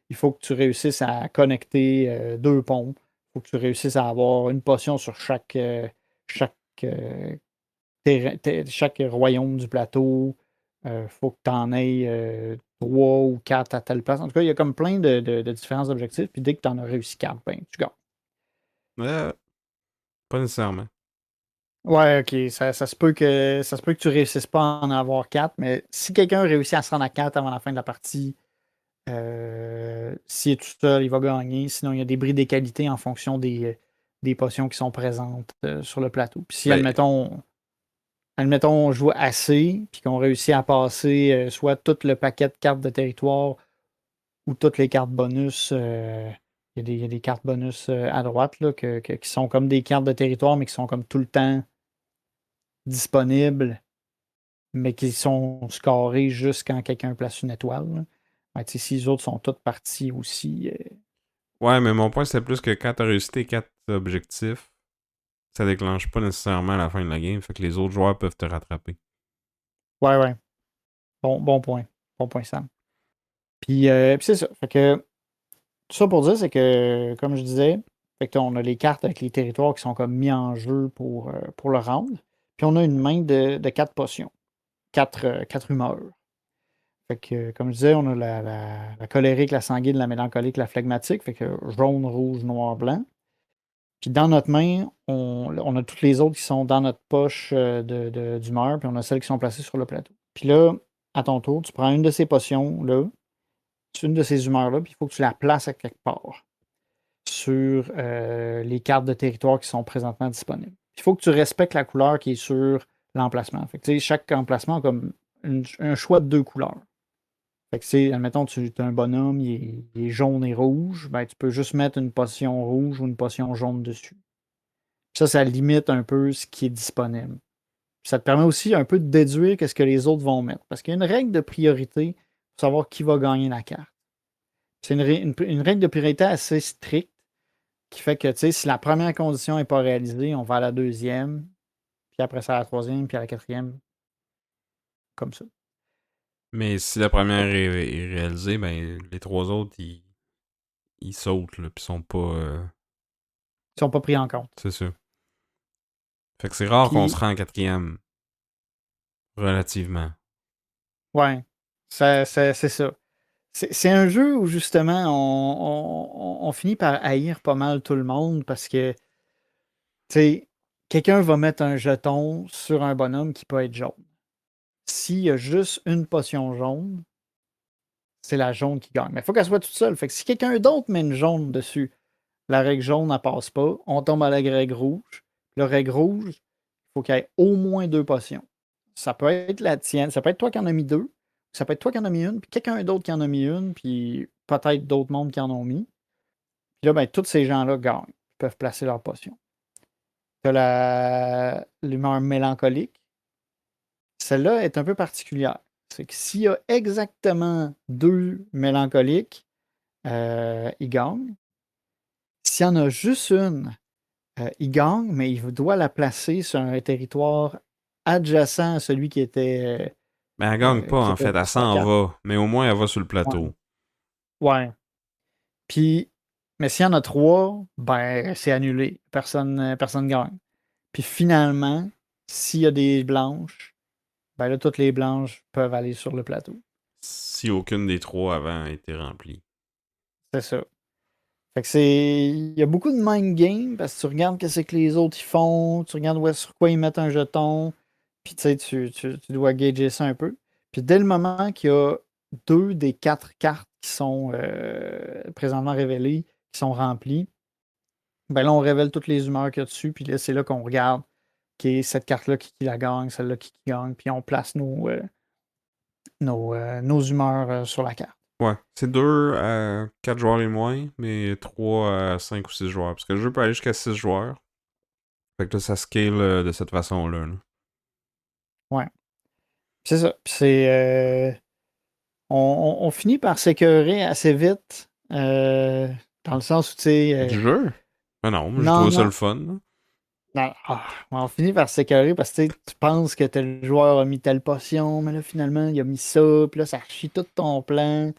S1: il faut que tu réussisses à connecter 2 ponts. Il faut que tu réussisses à avoir une potion sur chaque, euh, chaque royaume du plateau. Faut que tu en aies 3 ou 4 à telle place. En tout cas, il y a comme plein de différents objectifs. Puis dès que tu en as réussi 4, ben, tu gagnes.
S2: Euh, Pas nécessairement.
S1: Ouais, ok. Ça se peut que tu réussisses pas à en avoir 4, mais si quelqu'un réussit à se rendre à 4 avant la fin de la partie, s'il est tout seul, il va gagner. Sinon, il y a des bris d'égalité en fonction des potions qui sont présentes sur le plateau. Puis si,
S2: Ben,
S1: admettons, on joue assez, puis qu'on réussit à passer soit tout le paquet de cartes de territoire ou toutes les cartes bonus. Il y a des cartes bonus à droite là, qui sont comme des cartes de territoire, mais qui sont comme tout le temps disponibles, mais qui sont scorées juste quand quelqu'un place une étoile. Là. Ouais, tu sais, si les autres sont toutes parties aussi.
S2: ouais, mais mon point, c'est plus que quand t'as réussi tes 4 objectifs, ça déclenche pas nécessairement la fin de la game, fait que les autres joueurs peuvent te rattraper.
S1: Ouais, ouais. Bon point. Bon point, Sam. Puis c'est ça. Fait que tout ça pour dire, c'est que, comme je disais, fait que on a les cartes avec les territoires qui sont comme mis en jeu pour le round. Puis on a une main de 4 potions. 4 humeurs. Fait que, comme je disais, on a la colérique, la sanguine, la mélancolique, la phlegmatique. Fait que jaune, rouge, noir, blanc. Puis dans notre main, on a toutes les autres qui sont dans notre poche d'humeur, puis on a celles qui sont placées sur le plateau. Puis là, à ton tour, tu prends une de ces potions-là, une de ces humeurs-là, puis il faut que tu la places à quelque part sur les cartes de territoire qui sont présentement disponibles. Il faut que tu respectes la couleur qui est sur l'emplacement. Fait que, tu sais, chaque emplacement a comme un choix de 2 couleurs. Fait que, admettons, tu as un bonhomme, il est jaune et rouge, ben, tu peux juste mettre une potion rouge ou une potion jaune dessus. Ça limite un peu ce qui est disponible. Puis ça te permet aussi un peu de déduire qu'est-ce que les autres vont mettre. Parce qu'il y a une règle de priorité pour savoir qui va gagner la carte. C'est une règle de priorité assez stricte qui fait que, tu sais, si la première condition n'est pas réalisée, on va à la deuxième, puis après ça à la troisième, puis à la quatrième, comme ça.
S2: Mais si la première est réalisée, ben les 3 autres, ils sautent, là, pis sont pas...
S1: Ils sont pas pris en compte.
S2: c'est ça. Fait que c'est rare qu'on se
S1: Puis,
S2: rend en quatrième, relativement.
S1: ouais, c'est ça. C'est un jeu où justement on finit par haïr pas mal tout le monde parce que, tu sais, quelqu'un va mettre un jeton sur un bonhomme qui peut être jaune. S'il y a juste une potion jaune, c'est la jaune qui gagne. Mais il faut qu'elle soit toute seule. Fait que si quelqu'un d'autre met une jaune dessus, la règle jaune, elle passe pas. On tombe à la règle rouge. Le règle rouge, il faut qu'il y ait au moins deux potions. Ça peut être la tienne, ça peut être toi qui en as mis deux, ça peut être toi qui en as mis une, puis quelqu'un d'autre qui en a mis une, puis peut-être d'autres mondes qui en ont mis. Puis là, ben, tous ces gens-là gagnent. Ils peuvent placer leur potion. Tu as l'humeur mélancolique. Celle-là est un peu particulière. C'est que s'il y a exactement deux mélancoliques, ils gagnent. S'il y en a juste une, il gagne, mais il doit la placer sur un territoire adjacent à celui
S2: Mais elle gagne pas,
S1: qui
S2: en
S1: était
S2: fait. Elle
S1: sur sa
S2: s'en
S1: carte.
S2: va. Mais au moins, elle va sur le
S1: Ouais.
S2: plateau.
S1: Ouais. Puis, mais s'il y en a trois, ben, c'est annulé. Personne gagne. Puis finalement, s'il y a des blanches, ben là, toutes les blanches peuvent aller sur le plateau.
S2: Si aucune des trois avant a été remplie.
S1: C'est ça. Fait que c'est. Il y a beaucoup de mind game parce que tu regardes ce que les autres ils font, tu regardes sur quoi ils mettent un jeton, puis tu sais, tu dois gager ça un peu. Puis dès le moment qu'il y a deux des quatre cartes qui sont présentement révélées, qui sont remplies, ben là, on révèle toutes les humeurs qu'il y a dessus, puis là, c'est là qu'on regarde, OK, cette carte-là, qui la gagne, celle-là, qui gagne, puis on place nos humeurs sur la carte.
S2: Ouais. C'est 2 à 4 joueurs et moins, mais 3 à 5 ou 6 joueurs. Parce que le jeu peut aller jusqu'à 6 joueurs. Fait que là, ça scale de cette façon-là. Là.
S1: Ouais. C'est ça. Puis c'est. On finit par s'écœurer assez vite, dans le sens où, tu sais,
S2: Du jeu? Ah non, moi, j'ai
S1: non,
S2: trouvé ça le
S1: non,
S2: fun. Là.
S1: non, on finit par s'écœurer parce que tu sais, tu penses que tel joueur a mis telle potion, mais là, finalement, il a mis ça, puis là, ça chie tout ton plan.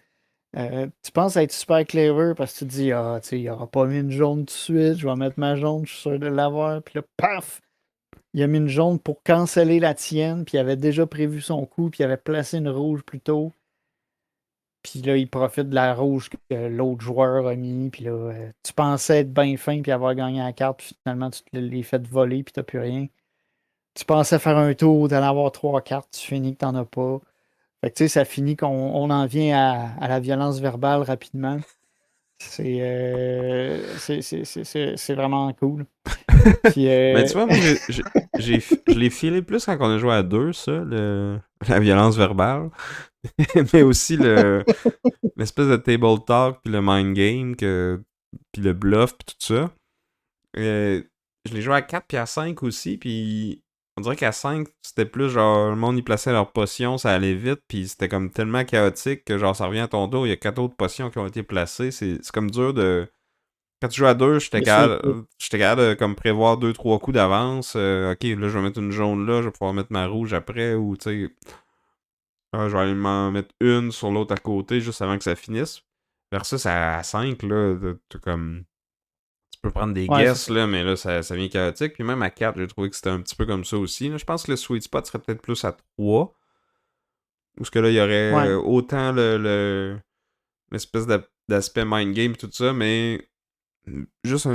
S1: Tu penses être super clever parce que tu te dis, ah, tu sais, il aura pas mis une jaune tout de suite, je vais mettre ma jaune, je suis sûr de l'avoir, puis là, paf! Il a mis une jaune pour canceller la tienne, puis il avait déjà prévu son coup, puis il avait placé une rouge plus tôt. Puis là, il profite de la rouge que l'autre joueur a mis. Puis là, tu pensais être bien fin puis avoir gagné la carte. Puis finalement, tu te l'es fait voler puis t'as plus rien. Tu pensais faire un tour, d'en avoir trois cartes. Tu finis que t'en as pas. Fait que tu sais, ça finit qu'on en vient à la violence verbale rapidement. C'est vraiment cool. Puis,
S2: Mais tu vois, moi, je l'ai filé plus quand on a joué à deux, ça, la violence verbale. Mais aussi l'espèce de table talk, puis le mind game, puis le bluff, puis tout ça. Euh, je l'ai joué à 4 puis à 5 aussi, puis on dirait qu'à 5 c'était plus genre, le monde y plaçait leurs potions, ça allait vite, puis c'était comme tellement chaotique que genre, ça revient à ton dos, il y a 4 autres potions qui ont été placées, c'est comme dur de... Quand tu joues à 2, j'étais capable de comme prévoir deux trois coups d'avance. Ok, là, je vais mettre une jaune là, je vais pouvoir mettre ma rouge après, ou tu sais, je vais aller m'en mettre une sur l'autre à côté juste avant que ça finisse. Versus à 5 là, t'as comme tu peux prendre des
S1: ouais, c'est
S2: guesses,
S1: ça.
S2: là, mais là, ça devient chaotique. Puis même à 4, j'ai trouvé que c'était un petit peu comme ça aussi. Là. Je pense que le sweet spot serait peut-être plus à 3. Où ce que là, il y aurait
S1: Ouais.
S2: autant l'espèce d'aspect mind game et tout ça, mais juste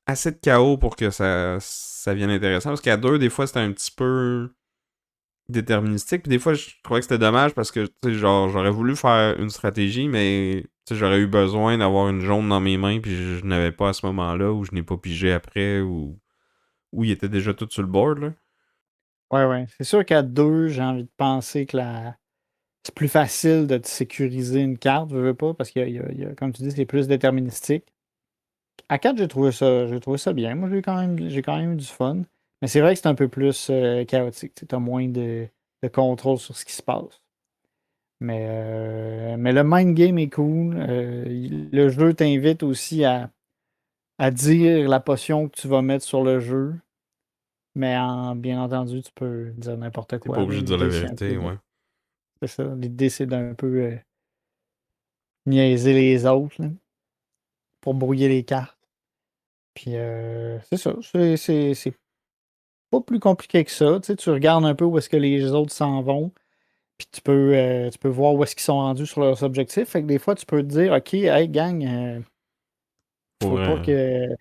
S2: assez de chaos pour que ça vienne intéressant. Parce qu'à 2, des fois, c'était un petit peu déterministique. Puis des fois, je trouvais que c'était dommage parce que, tu sais, genre, j'aurais voulu faire une stratégie, mais, tu sais, j'aurais eu besoin d'avoir une jaune dans mes mains, puis je n'avais pas à ce moment-là, ou je n'ai pas pigé après, ou il était déjà tout sur le board, là.
S1: Ouais, ouais. C'est sûr qu'à deux, j'ai envie de penser que c'est plus facile de te sécuriser une carte, je veux pas, parce comme tu dis, c'est plus déterministique. À 4, j'ai trouvé ça bien. Moi, j'ai quand même eu du fun. Mais c'est vrai que c'est un peu plus chaotique. Tu as moins de contrôle sur ce qui se passe. Mais le mind game est cool. Le jeu t'invite aussi à dire la potion que tu vas mettre sur le jeu. Mais bien entendu, tu peux dire n'importe
S2: T'es pas
S1: quoi, là.
S2: obligé de dire la
S1: L'idée, c'est un peu
S2: vérité, ouais.
S1: c'est ça. L'idée, c'est d'un peu niaiser les autres, là, pour brouiller les cartes. Puis c'est ça. C'est pas plus compliqué que ça. Tu sais, tu regardes un peu où est-ce que les autres s'en vont. Puis tu peux voir où est-ce qu'ils sont rendus sur leurs objectifs. Fait que des fois, tu peux te dire, OK, hey gang,
S2: Pour
S1: faut pas
S2: vrai.
S1: que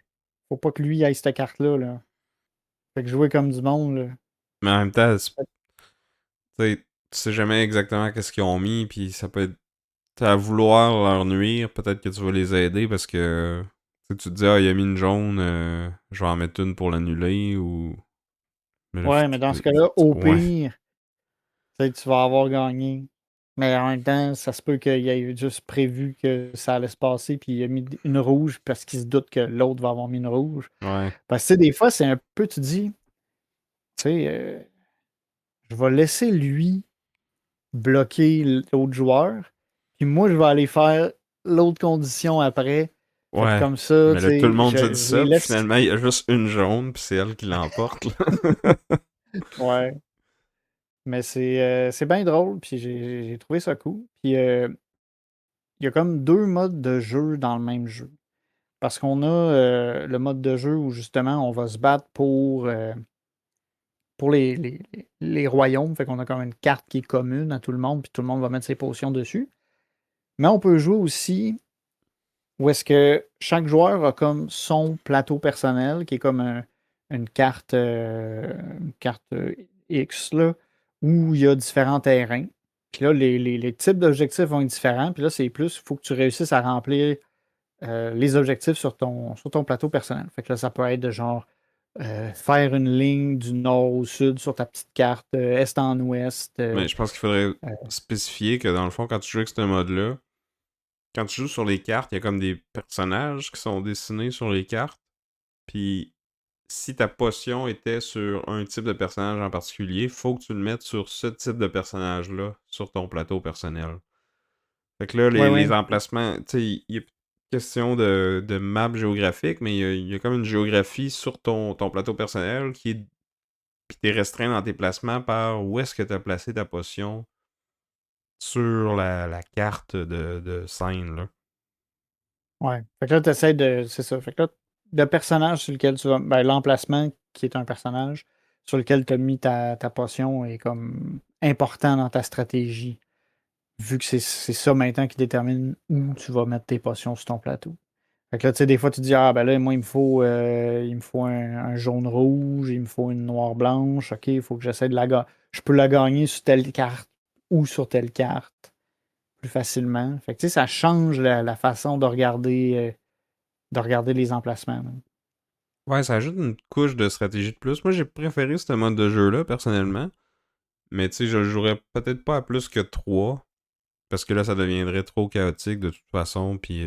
S1: faut pas que lui aille cette carte-là. Là. Fait que jouer comme du monde, là.
S2: Mais en même temps, tu sais jamais exactement qu'est-ce qu'ils ont mis, puis ça peut être à vouloir leur nuire, peut-être que tu vas les aider parce que tu te dis, ah, il a mis une jaune, je vais en mettre une pour l'annuler, ou. Mais là,
S1: Ouais, mais dans ce cas-là, au
S2: ouais.
S1: pire, tu vas avoir gagné. Mais en même temps, ça se peut qu'il ait juste prévu que ça allait se passer, puis il a mis une rouge parce qu'il se doute que l'autre va avoir mis une rouge.
S2: Ouais.
S1: Parce que des fois, c'est un peu, tu dis, tu sais, je vais laisser lui bloquer l'autre joueur, puis moi, je vais aller faire l'autre condition après. Fait que
S2: Ouais.
S1: comme ça,
S2: Mais
S1: tu
S2: là, tout le
S1: sais,
S2: monde se dit
S1: je les
S2: ça, puis
S1: laisse.
S2: finalement, il y a juste une jaune, puis c'est elle qui l'emporte, là.
S1: Ouais. Mais c'est bien drôle, puis j'ai trouvé ça cool. Puis il y a comme deux modes de jeu dans le même jeu. Parce qu'on a le mode de jeu où justement on va se battre pour les royaumes. Fait qu'on a comme une carte qui est commune à tout le monde, puis tout le monde va mettre ses potions dessus. Mais on peut jouer aussi où est-ce que chaque joueur a comme son plateau personnel, qui est comme une carte X, là, où il y a différents terrains. Puis là, les types d'objectifs vont être différents. Puis là, c'est plus, il faut que tu réussisses à remplir les objectifs sur ton plateau personnel. Fait que là, ça peut être de genre faire une ligne du nord au sud sur ta petite carte, est en ouest.
S2: Mais je pense qu'il faudrait
S1: Euh,
S2: spécifier que dans le fond, quand tu joues avec ce mode-là, quand tu joues sur les cartes, il y a comme des personnages qui sont dessinés sur les cartes. Puis si ta potion était sur un type de personnage en particulier, faut que tu le mettes sur ce type de personnage-là, sur ton plateau personnel. Fait que là,
S1: ouais,
S2: les
S1: ouais.
S2: emplacements, tu sais, il y a question de map géographique, mais il y a comme une géographie sur ton plateau personnel qui est. Puis t'es restreint dans tes placements par où est-ce que t'as placé ta potion sur la carte de scène, là.
S1: Ouais. Fait que là, tu essaies de. C'est ça. Fait que là, le personnage sur lequel tu vas. Ben, l'emplacement qui est un personnage sur lequel tu as mis ta potion est comme important dans ta stratégie. Vu que c'est ça maintenant qui détermine où tu vas mettre tes potions sur ton plateau. Fait que là, tu sais, des fois, tu dis, ah, ben là, moi, il me faut un jaune-rouge, il me faut une noire-blanche. OK, il faut que j'essaie de la gagner. Je peux la gagner sur telle carte ou sur telle carte plus facilement. Fait que, tu sais, ça change la façon de regarder les emplacements. Là.
S2: Ouais, ça ajoute une couche de stratégie de plus. Moi, j'ai préféré ce mode de jeu-là, personnellement. Mais tu sais, je le jouerais peut-être pas à plus que 3. Parce que là, ça deviendrait trop chaotique de toute façon. Puis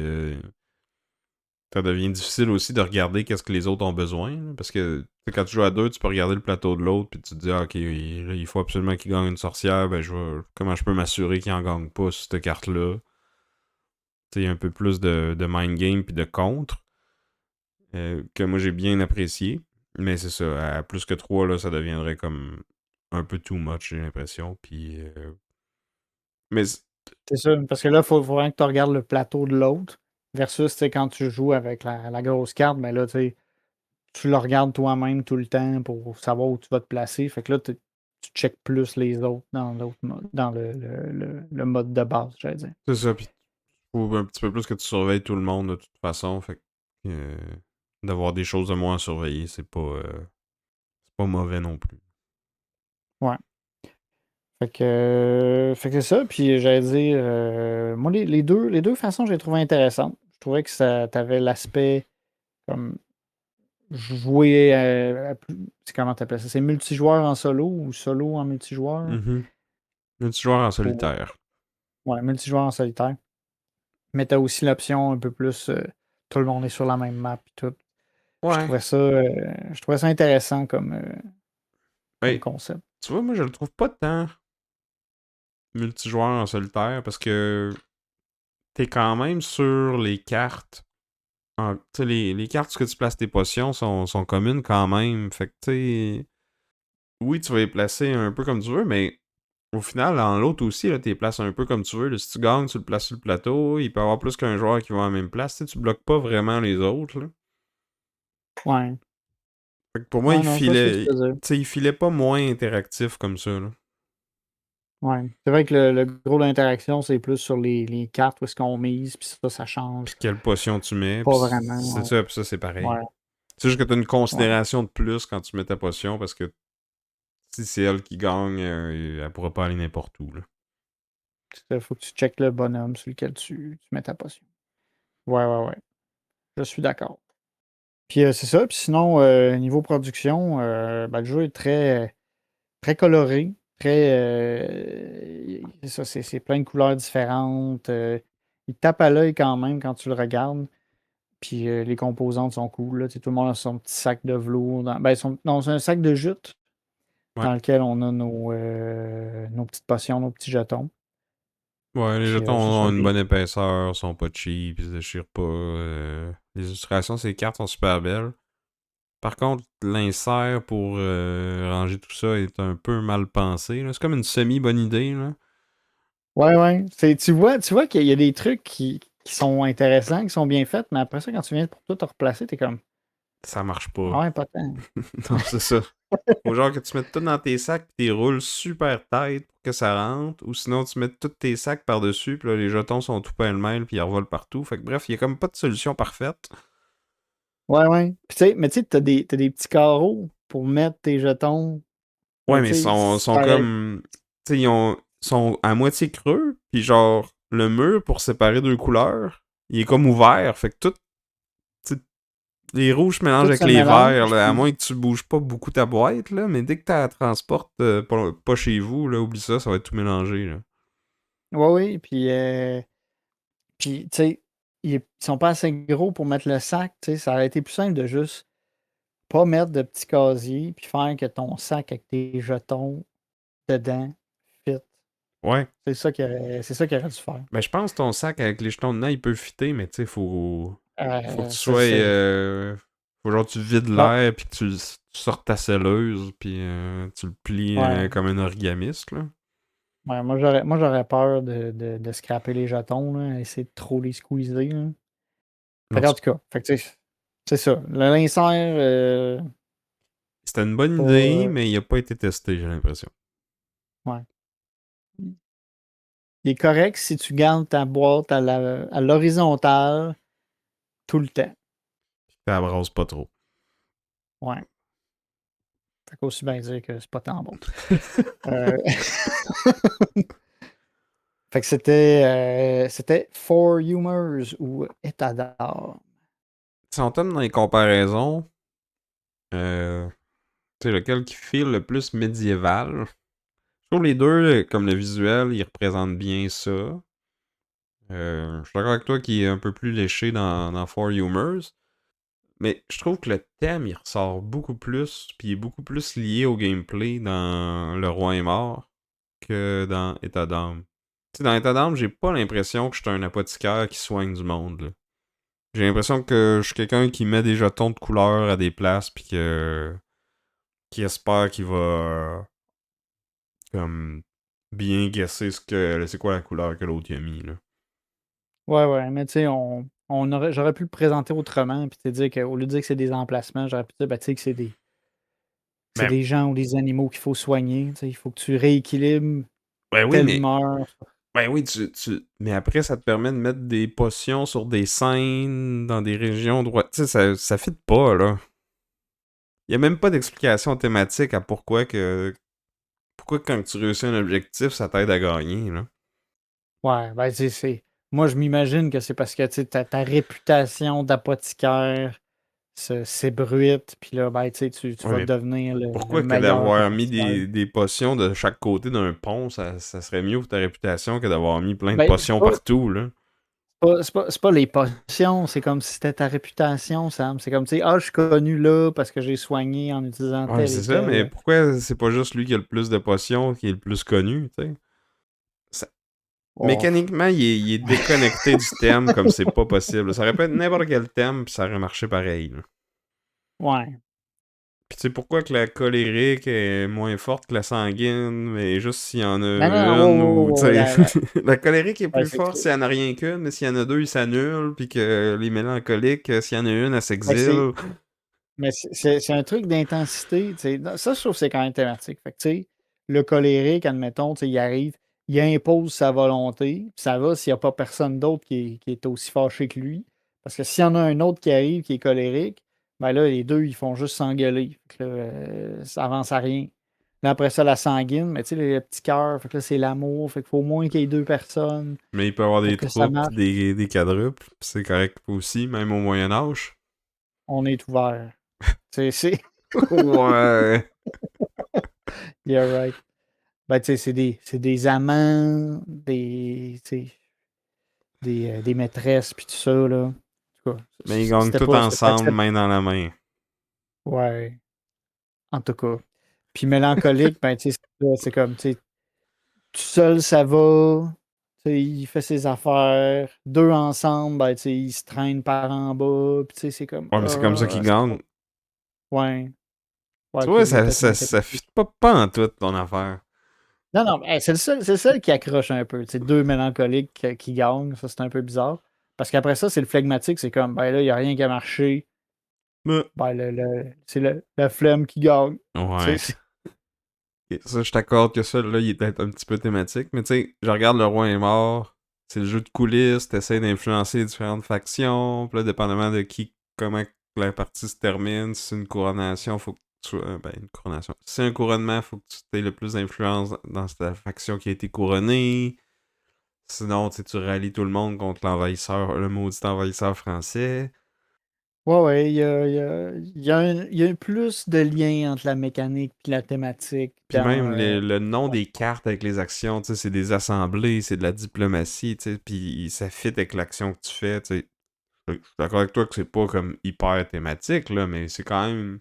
S2: ça devient difficile aussi de regarder qu'est-ce que les autres ont besoin. Là, parce que tu sais, quand tu joues à deux, tu peux regarder le plateau de l'autre. Puis tu te dis, ah, ok, là, il faut absolument qu'il gagne une sorcière. Ben, comment je peux m'assurer qu'il en gagne pas sur cette carte-là? Tu sais, il y a un peu plus de mind game puis de contre. Que moi j'ai bien apprécié. Mais c'est ça, à plus que 3 là, ça deviendrait comme un peu too much, j'ai l'impression. Puis. Mais.
S1: C'est ça, parce que là, faut vraiment que tu regardes le plateau de l'autre. Versus, tu sais, quand tu joues avec la grosse carte, ben là, tu sais, tu le regardes toi-même tout le temps pour savoir où tu vas te placer. Fait que là, tu checkes plus les autres dans l'autre mode, dans le mode de base, j'allais dire.
S2: C'est ça, puis faut un petit peu plus que tu surveilles tout le monde de toute façon. Fait que. D'avoir des choses de moins à surveiller, c'est pas mauvais non plus.
S1: Ouais. Fait que c'est ça. Puis j'allais dire, moi, les deux façons, j'ai trouvé intéressantes. Je trouvais que ça t'avais l'aspect comme jouer c'est comment t'appelles ça? C'est multijoueur en solo ou solo en multijoueur?
S2: Mhm. Multijoueur en
S1: Pour,
S2: solitaire.
S1: ouais, multijoueur en solitaire. Mais t'as aussi l'option un peu plus tout le monde est sur la même map et tout.
S2: Ouais.
S1: Je trouvais ça intéressant comme
S2: Ben,
S1: concept.
S2: tu vois, moi je le trouve pas tant multijoueur en solitaire parce que t'es quand même sur les cartes. Tu sais, les cartes que tu places tes potions sont communes quand même. Fait que, tu sais, oui, tu vas les placer un peu comme tu veux, mais au final, dans l'autre aussi, là, tu les places un peu comme tu veux. Là, si tu gagnes, tu le places sur le plateau. Il peut y avoir plus qu'un joueur qui va à la même place. Tu sais, tu bloques pas vraiment les autres. Là.
S1: Ouais.
S2: Fait que pour moi,
S1: Ouais, non, je vois ce que tu veux dire.
S2: il filait pas moins interactif comme ça. Là.
S1: Ouais. C'est vrai que le gros de l'interaction, c'est plus sur les cartes où est-ce qu'on mise, puis ça
S2: Puis
S1: change
S2: quelle potion tu mets,
S1: pas
S2: puis c'est
S1: vraiment.
S2: ça, puis ça, c'est pareil.
S1: Ouais,
S2: C'est juste que t'as une
S1: ouais.
S2: considération de plus quand tu mets ta potion, parce que si c'est elle qui gagne, elle pourra pas aller n'importe où, là.
S1: Il faut que tu checkes le bonhomme sur lequel tu mets ta potion. Ouais, ouais, ouais. Je suis d'accord. Puis c'est ça. Puis sinon, niveau production, ben, le jeu est très, très coloré. Très. C'est ça, c'est plein de couleurs différentes. Il tape à l'œil quand même quand tu le regardes. Puis les composantes sont cool. Là. Tu sais, tout le monde a son petit sac de velours. Ben, non, c'est un sac de jute
S2: Ouais.
S1: dans lequel on a nos petites potions, nos petits jetons.
S2: Ouais, les
S1: Puis
S2: jetons
S1: c'est ça.
S2: ont une bonne épaisseur, sont pas cheap, ils se déchirent pas. Les illustrations, ces cartes sont super belles. Par contre, l'insert pour ranger tout ça est un peu mal pensé, là. C'est comme une semi-bonne idée, là.
S1: Ouais, ouais. Tu vois qu'il y a des trucs qui sont intéressants, qui sont bien faits, mais après ça, quand tu viens pour tout te replacer, t'es comme
S2: Ça marche pas.
S1: ah ouais, pas tant.
S2: Non, c'est ça. Faut genre que tu mettes tout dans tes sacs, pis tu roules super tight pour que ça rentre, ou sinon tu mets tous tes sacs par-dessus, puis là les jetons sont tout pêle-mêle, puis ils revolent partout. Fait que bref, il y a comme pas de solution parfaite.
S1: Ouais, ouais. Puis, tu sais, mais tu sais, t'as des petits carreaux pour mettre tes jetons.
S2: Ouais,
S1: Mais
S2: mais
S1: tu sais,
S2: sont comme. Tu sais, sont à moitié creux, puis genre, le mur pour séparer deux couleurs, il est comme ouvert. Fait que tout. Tu sais, les rouges se mélangent
S1: tout
S2: avec
S1: se
S2: les verts,
S1: mélange.
S2: là, à
S1: Puis,
S2: moins que tu bouges pas beaucoup ta boîte, là. Mais dès que tu la transportes pas chez vous, là, oublie ça, ça va être tout mélangé, là.
S1: ouais, oui. Puis tu sais, ils sont pas assez gros pour mettre le sac. Tu sais, ça aurait été plus simple de juste pas mettre de petits casiers, puis faire que ton sac avec tes jetons dedans fit.
S2: Ouais.
S1: C'est ça qu'il aurait dû faire.
S2: Ben, je pense que ton sac avec les jetons dedans, il peut fitter, mais tu sais, faut que tu
S1: Ça,
S2: sois.
S1: c'est.
S2: Faut genre tu vides
S1: Non,
S2: l'air, puis que tu sortes ta selleuse, puis tu le plies
S1: ouais.
S2: comme un origamiste, là.
S1: Ouais, moi j'aurais peur de scraper les jetons, là, essayer de trop les squeezer. Là. Fait
S2: Non,
S1: qu'en tout cas, fait que, tu sais, c'est ça. Le lincer,
S2: c'était une bonne
S1: pas.
S2: idée, mais il a pas été testé, j'ai l'impression.
S1: Ouais. Il est correct si tu gardes ta boîte à l'horizontale tout le temps.
S2: Ça brasse pas trop.
S1: Ouais. Fait qu'aussi bien dire que c'est pas tant bon. Euh, fait que c'était For Humors ou État d'art.
S2: Si on tombe dans les comparaisons, euh, tu sais, lequel qui file le plus médiéval, je trouve les deux, comme le visuel, ils représentent bien ça. Je suis d'accord avec toi qui est un peu plus léché dans For Humors. Mais je trouve que le thème, il ressort beaucoup plus, puis il est beaucoup plus lié au gameplay dans Le Roi est mort que dans État d'âme. Tu sais, dans État d'âme, j'ai pas l'impression que je suis un apothicaire qui soigne du monde, là. J'ai l'impression que je suis quelqu'un qui met des jetons de couleur à des places, puis qui espère qu'il va comme bien guesser c'est quoi la couleur que l'autre y a mis, là.
S1: Ouais, ouais, mais tu sais, j'aurais pu le présenter autrement, puis te dire qu'au lieu de dire que c'est des emplacements, j'aurais pu dire, ben, tu sais, que c'est
S2: Ben,
S1: des gens ou des animaux qu'il faut soigner. Tu sais, il faut que tu rééquilibres
S2: ben oui,
S1: telle
S2: mais
S1: humeur.
S2: Ben oui, mais après, ça te permet de mettre des potions sur des scènes dans des régions droites. Tu sais, ça fit pas, là. Il y a même pas d'explication thématique à pourquoi quand tu réussis un objectif, ça t'aide à gagner, là.
S1: Ouais, ben, moi, je m'imagine que c'est parce que, tu sais, ta réputation d'apothicaire s'ébruite, puis là, ben, tu sais, tu
S2: Ouais,
S1: vas
S2: mais
S1: devenir le
S2: pourquoi que
S1: meilleur
S2: d'avoir mis
S1: apothicaire.
S2: des potions de chaque côté d'un pont, ça serait mieux pour ta réputation que d'avoir mis plein de
S1: Ben,
S2: potions partout, là?
S1: c'est pas les potions, c'est comme si c'était ta réputation, Sam. C'est comme, tu sais, ah, je suis connu là parce que j'ai soigné en utilisant
S2: Ouais,
S1: tel
S2: c'est
S1: et
S2: ça, mais
S1: tel.
S2: pourquoi c'est pas juste lui qui a le plus de potions qui est le plus connu, tu sais? Ça-
S1: Oh,
S2: Mécaniquement, il est déconnecté du thème comme c'est pas possible. Ça aurait pu être n'importe quel thème, puis ça aurait marché pareil, là.
S1: ouais.
S2: Puis tu sais pourquoi que la colérique est moins forte que la sanguine, mais juste s'il y en a
S1: Non, non, non, wow,
S2: une,
S1: wow,
S2: ou
S1: wow,
S2: tu sais, la colérique est
S1: ouais,
S2: plus forte s'il y en a rien qu'une, mais s'il y en a deux, ils s'annulent, puis que les mélancoliques, s'il y en a une, elle
S1: ben,
S2: s'exile.
S1: mais c'est un truc d'intensité. Tu sais. Ça, je trouve que c'est quand même thématique. Fait que, tu sais, le colérique, admettons, tu sais, il arrive, il impose sa volonté, puis ça va s'il n'y a pas personne d'autre qui est aussi fâché que lui. Parce que s'il y en a un autre qui arrive qui est colérique, ben là, les deux, ils font juste s'engueuler. Fait que là, ça avance à rien. Là, après ça, la sanguine, mais tu sais, le petit cœur, fait que là, c'est l'amour. Fait qu'il faut au moins qu'il y ait deux personnes
S2: Mais il peut y avoir
S1: pour
S2: des
S1: que ça
S2: troupes,
S1: marche.
S2: des quadruples, pis c'est correct aussi, même au Moyen-Âge.
S1: On est ouvert. C'est.
S2: Ouais.
S1: Yeah, right. Ben, tu sais, c'est des amants, tu sais, des maîtresses, puis tout ça, là. En tout cas,
S2: Mais ils gagnent tout
S1: c'était pas
S2: ensemble,
S1: accepté.
S2: main dans la main.
S1: Ouais, en tout cas. Puis mélancolique, ben, tu sais, c'est comme, tu sais, tout seul, ça va. Tu sais, il fait ses affaires. Deux ensemble, ben, tu sais, ils se traînent par en bas. Puis, tu sais, c'est comme,
S2: Ouais, mais c'est comme ça qu'ils gagnent.
S1: ouais, ouais,
S2: Tu
S1: ok,
S2: vois,
S1: il y a
S2: ça,
S1: peut-être
S2: ça,
S1: un
S2: ça
S1: côté.
S2: fit pas en tout, ton affaire.
S1: Non, non, hey, c'est le seul qui accroche un peu. Tu sais, deux mélancoliques qui gagnent, ça, c'est un peu bizarre. Parce qu'après ça, c'est le flegmatique, c'est comme, ben là, il n'y a rien qui a marché.
S2: Mais,
S1: Ben, c'est la flemme qui gagne. Tu sais,
S2: ouais. Ok, ça, je t'accorde que ça, là, il est peut-être un petit peu thématique, mais tu sais, je regarde Le Roi est mort, c'est le jeu de coulisses, t'essaies d'influencer les différentes factions, pis là, dépendamment de qui, comment la partie se termine, si c'est une couronnation, faut que tu sois, ben, une couronnation. Si c'est un couronnement, faut que tu aies le plus d'influence dans cette faction qui a été couronnée, sinon, tu sais, tu rallies tout le monde contre l'envahisseur, le maudit envahisseur français.
S1: ouais, ouais, il y a un plus de lien entre la mécanique et la thématique
S2: Puis
S1: dans.
S2: même le nom des cartes avec les actions, tu sais, c'est des assemblées, c'est de la diplomatie, tu sais, puis ça fit avec l'action que tu fais, tu sais. Je suis d'accord avec toi que c'est pas comme hyper thématique, là, mais c'est quand même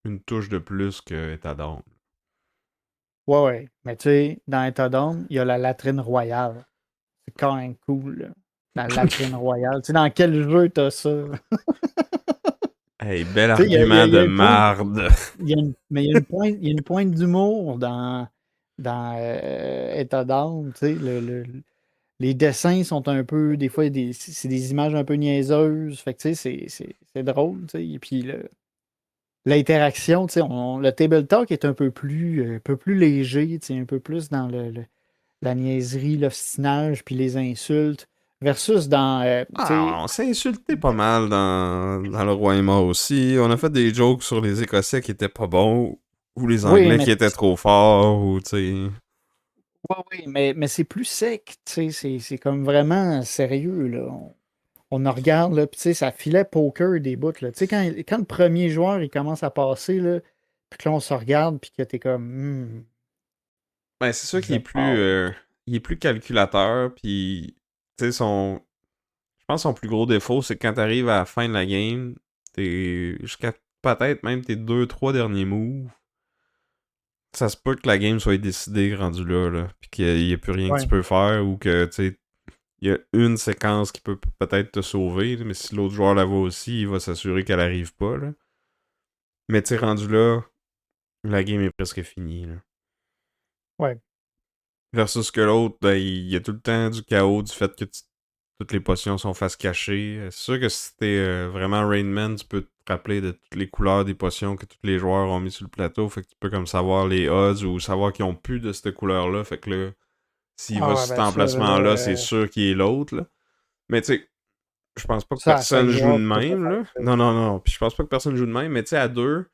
S2: une touche de plus que État d'âme.
S1: Ouais, ouais. Mais tu sais, dans État d'âme, il y a la latrine royale. C'est quand même cool, là. La latrine royale. Tu sais, dans quel jeu t'as ça?
S2: Hey, bel
S1: Tu sais,
S2: argument
S1: il y
S2: de
S1: a un point.
S2: marde.
S1: Mais il y a une pointe d'humour dans État d'âme. Tu sais, les dessins sont un peu. Des fois, c'est des images un peu niaiseuses. Fait que tu sais, c'est drôle. Tu sais. Et puis l'interaction, tu sais, le table talk est un peu plus léger, tu sais, un peu plus dans la niaiserie, l'obstinage, puis les insultes, versus dans, tu
S2: Ah,
S1: sais,
S2: on s'est insulté pas mal dans Le Roi est mort aussi. On a fait des jokes sur les Écossais qui étaient pas bons, ou les
S1: oui,
S2: Anglais
S1: mais
S2: qui étaient trop forts, ou tu sais.
S1: ouais, oui, mais c'est plus sec, tu sais, c'est comme vraiment sérieux, là. On en regarde, là, puis tu sais, ça filait poker des bouts, là. Tu sais, quand le premier joueur, il commence à passer, là, puis que là, on se regarde, puis que t'es comme,
S2: Ben, c'est sûr qu'il
S1: je
S2: est plus,
S1: passe.
S2: il est plus calculateur, puis, tu sais, je pense que son plus gros défaut, c'est que quand t'arrives à la fin de la game, t'es, jusqu'à peut-être même tes deux, trois derniers moves, ça se peut que la game soit décidée rendu là, puis qu'il y ait plus rien que tu
S1: Ouais,
S2: peux faire, ou que, tu sais, il y a une séquence qui peut peut-être te sauver, là, mais si l'autre joueur la voit aussi, il va s'assurer qu'elle arrive pas, là. Mais tu sais, rendu là, la game est presque finie, là.
S1: ouais,
S2: Versus que l'autre, ben, il y a tout le temps du chaos du fait que toutes les potions sont face cachée. C'est sûr que si t'es vraiment Rain Man, tu peux te rappeler de toutes les couleurs des potions que tous les joueurs ont mis sur le plateau. Fait que tu peux comme savoir les odds ou savoir qu'ils ont plus de cette couleur-là. Fait que là, s'il
S1: ah
S2: va
S1: ouais,
S2: sur cet
S1: ben ça, là,
S2: emplacement-là, c'est sûr qu'il est l'autre, là. Mais tu sais, je pense pas que
S1: ça, à chaque
S2: personne joue de
S1: joueur, tu peux pas
S2: même,
S1: faire
S2: là.
S1: ça.
S2: Non, non, non. Puis je pense pas que personne joue de même, mais tu sais, à deux,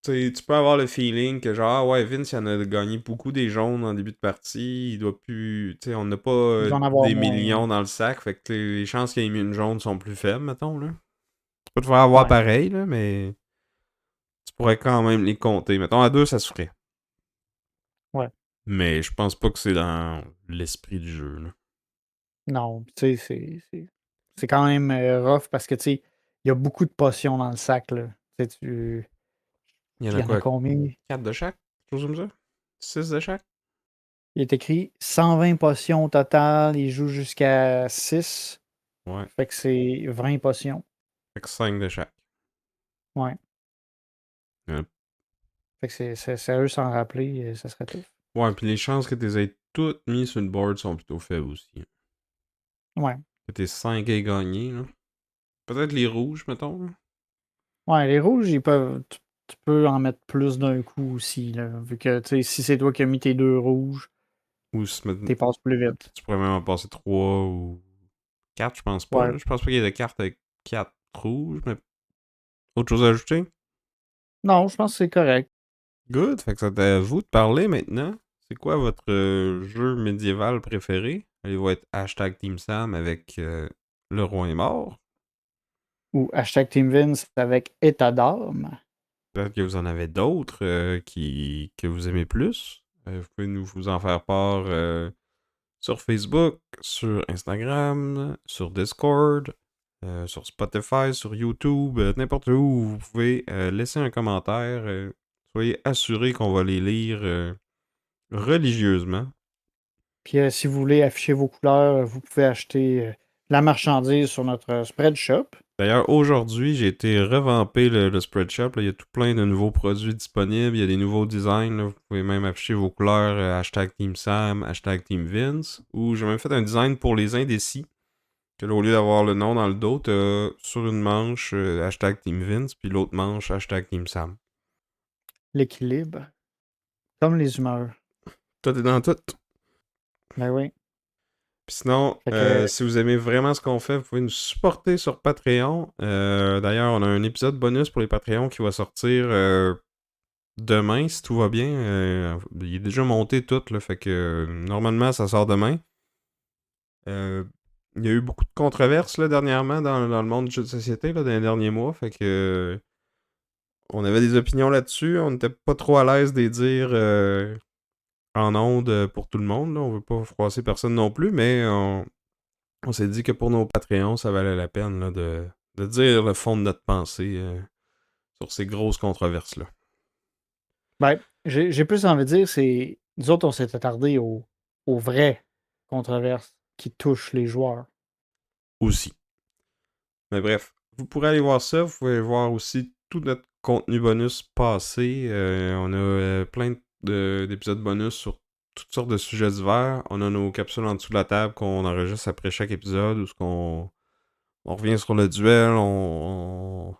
S2: tu sais, tu peux avoir le feeling que genre, ah ouais, Vince, il en a gagné beaucoup des jaunes en début de partie, il doit plus, tu sais, on n'a pas
S1: Il doit en avoir
S2: des
S1: moins, là.
S2: millions dans le sac, fait que les chances qu'il ait mis une jaune sont plus faibles, mettons, là. Tu peux te faire avoir
S1: Ouais,
S2: pareil, là, mais tu pourrais quand même les compter. Mettons, à deux, ça se ferait.
S1: ouais.
S2: Mais je pense pas que c'est dans l'esprit du jeu, là.
S1: Non, tu sais, c'est quand même rough parce que, tu sais, il y a beaucoup de potions dans le sac, là. Tu sais,
S2: Il y en
S1: il
S2: a
S1: y en a
S2: quoi,
S1: combien?
S2: 4 de chaque? Quelque chose comme ça? 6 de chaque?
S1: Il est écrit 120 potions au total, il joue jusqu'à 6,
S2: Ouais.
S1: fait que c'est 20 potions.
S2: Fait que 5 de chaque.
S1: Ouais.
S2: Ouais,
S1: Fait que c'est sérieux s'en rappeler, ça serait tout.
S2: ouais, puis les chances que tu les aies toutes mises sur le board sont plutôt faibles aussi.
S1: Ouais.
S2: Que t'es 5 à gagner, là. Peut-être les rouges, mettons, là.
S1: Ouais, les rouges, ils peuvent. tu peux en mettre plus d'un coup aussi, là, vu que, tu sais, si c'est toi qui as mis tes 2 rouges,
S2: Ou se mettre-
S1: t'es passes plus vite.
S2: tu pourrais même en passer 3 ou 4, je pense pas.
S1: Ouais.
S2: Là. Je pense pas qu'il y ait de cartes avec 4 rouges, mais autre chose à ajouter?
S1: Non, je pense que c'est correct.
S2: Good, fait que c'est à vous de parler maintenant. C'est quoi votre jeu médiéval préféré? Allez-vous être hashtag Team Sam avec Le Roi est mort?
S1: Ou hashtag Team Vince avec état d'âme.
S2: Peut-être que vous en avez d'autres que vous aimez plus. Vous pouvez nous vous en faire part sur Facebook, sur Instagram, sur Discord, sur Spotify, sur YouTube, n'importe où vous pouvez laisser un commentaire. Soyez assurés qu'on va les lire religieusement.
S1: Puis si vous voulez afficher vos couleurs, vous pouvez acheter la marchandise sur notre spread shop.
S2: D'ailleurs, aujourd'hui, j'ai été revamper le spread shop. Là. Il y a tout plein de nouveaux produits disponibles. Il y a des nouveaux designs. Là. Vous pouvez même afficher vos couleurs hashtag Team Sam, hashtag Team Vince. Ou j'ai même fait un design pour les indécis. Que là, au lieu d'avoir le nom dans le dos, t'as sur une manche hashtag Team Vince, puis l'autre manche hashtag Team Sam.
S1: L'équilibre. Comme les humeurs.
S2: Tout est dans tout.
S1: Ben oui.
S2: Puis sinon,
S1: Fait que,
S2: si vous aimez vraiment ce qu'on fait, vous pouvez nous supporter sur Patreon. D'ailleurs, on a un épisode bonus pour les Patreons qui va sortir demain, si tout va bien. Il est déjà monté tout, là, fait que normalement, ça sort demain. Il y a eu beaucoup de controverses là, dernièrement dans le monde du jeu de société là, dans les derniers mois, fait que on avait des opinions là-dessus, on n'était pas trop à l'aise de les dire en ondes pour tout le monde, là. On veut pas froisser personne non plus, mais on s'est dit que pour nos Patreons, ça valait la peine là, de dire le fond de notre pensée sur ces grosses controverses-là.
S1: ben, j'ai plus envie de dire, c'est. Nous autres, on s'est attardé aux vraies controverses qui touchent les joueurs.
S2: Aussi. Mais bref, vous pourrez aller voir ça. Vous pouvez voir aussi tout notre contenu bonus passé. On a plein d'épisodes bonus sur toutes sortes de sujets divers. On a nos capsules en dessous de la table qu'on enregistre après chaque épisode où on revient sur le duel, on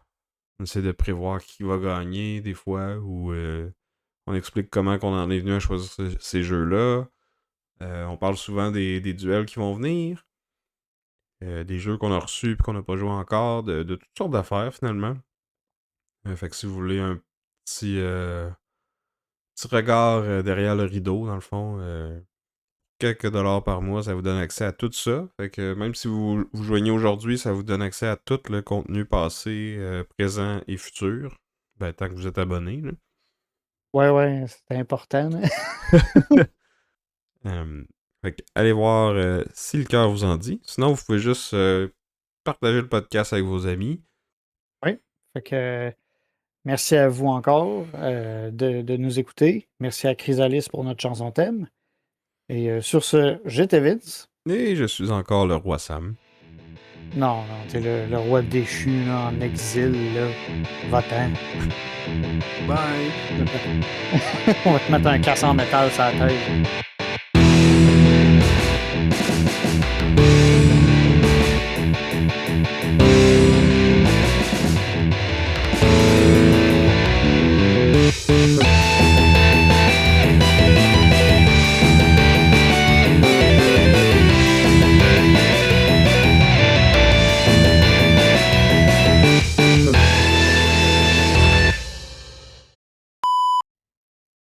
S2: essaie de prévoir qui va gagner des fois ou on explique comment on en est venu à choisir ces jeux-là. On parle souvent des duels qui vont venir. Des jeux qu'on a reçus et qu'on n'a pas joué encore, de toutes sortes d'affaires finalement. Fait que si vous voulez un petit regard derrière le rideau, dans le fond, quelques dollars par mois, ça vous donne accès à tout ça. Fait que même si vous joignez aujourd'hui, ça vous donne accès à tout le contenu passé, présent et futur. Ben, tant que vous êtes abonné. Là.
S1: Ouais, c'est important. Là.
S2: Fait que allez voir si le cœur vous en dit. Sinon, vous pouvez juste partager le podcast avec vos amis.
S1: Oui. Fait que merci à vous encore de nous écouter. Merci à Chrysalis pour notre chanson thème. Et sur ce, j'étais Vince.
S2: Et je suis encore le roi Sam.
S1: Non, t'es le roi déchu là, en exil, là. Va-t'en.
S2: Bye!
S1: On va te mettre un casse en métal sur la tête.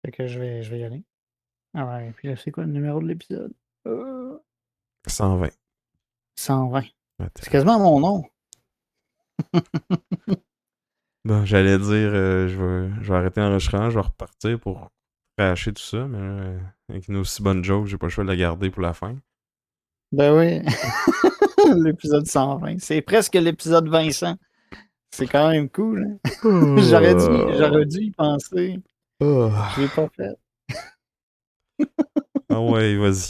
S1: Fait que je vais y aller. Ah ouais, puis là, c'est quoi le numéro de l'épisode?
S2: 120.
S1: 120.
S2: Attends.
S1: C'est quasiment mon nom.
S2: Bon, j'allais dire, je vais arrêter l'enregistrement, je vais repartir pour cracher tout ça, mais avec une aussi bonne joke, j'ai pas le choix de la garder pour la fin.
S1: Ben oui. L'épisode 120. C'est presque l'épisode Vincent. C'est quand même cool. Hein? J'aurais dû y penser. Je l'ai pas fait.
S2: Ah ouais, vas-y.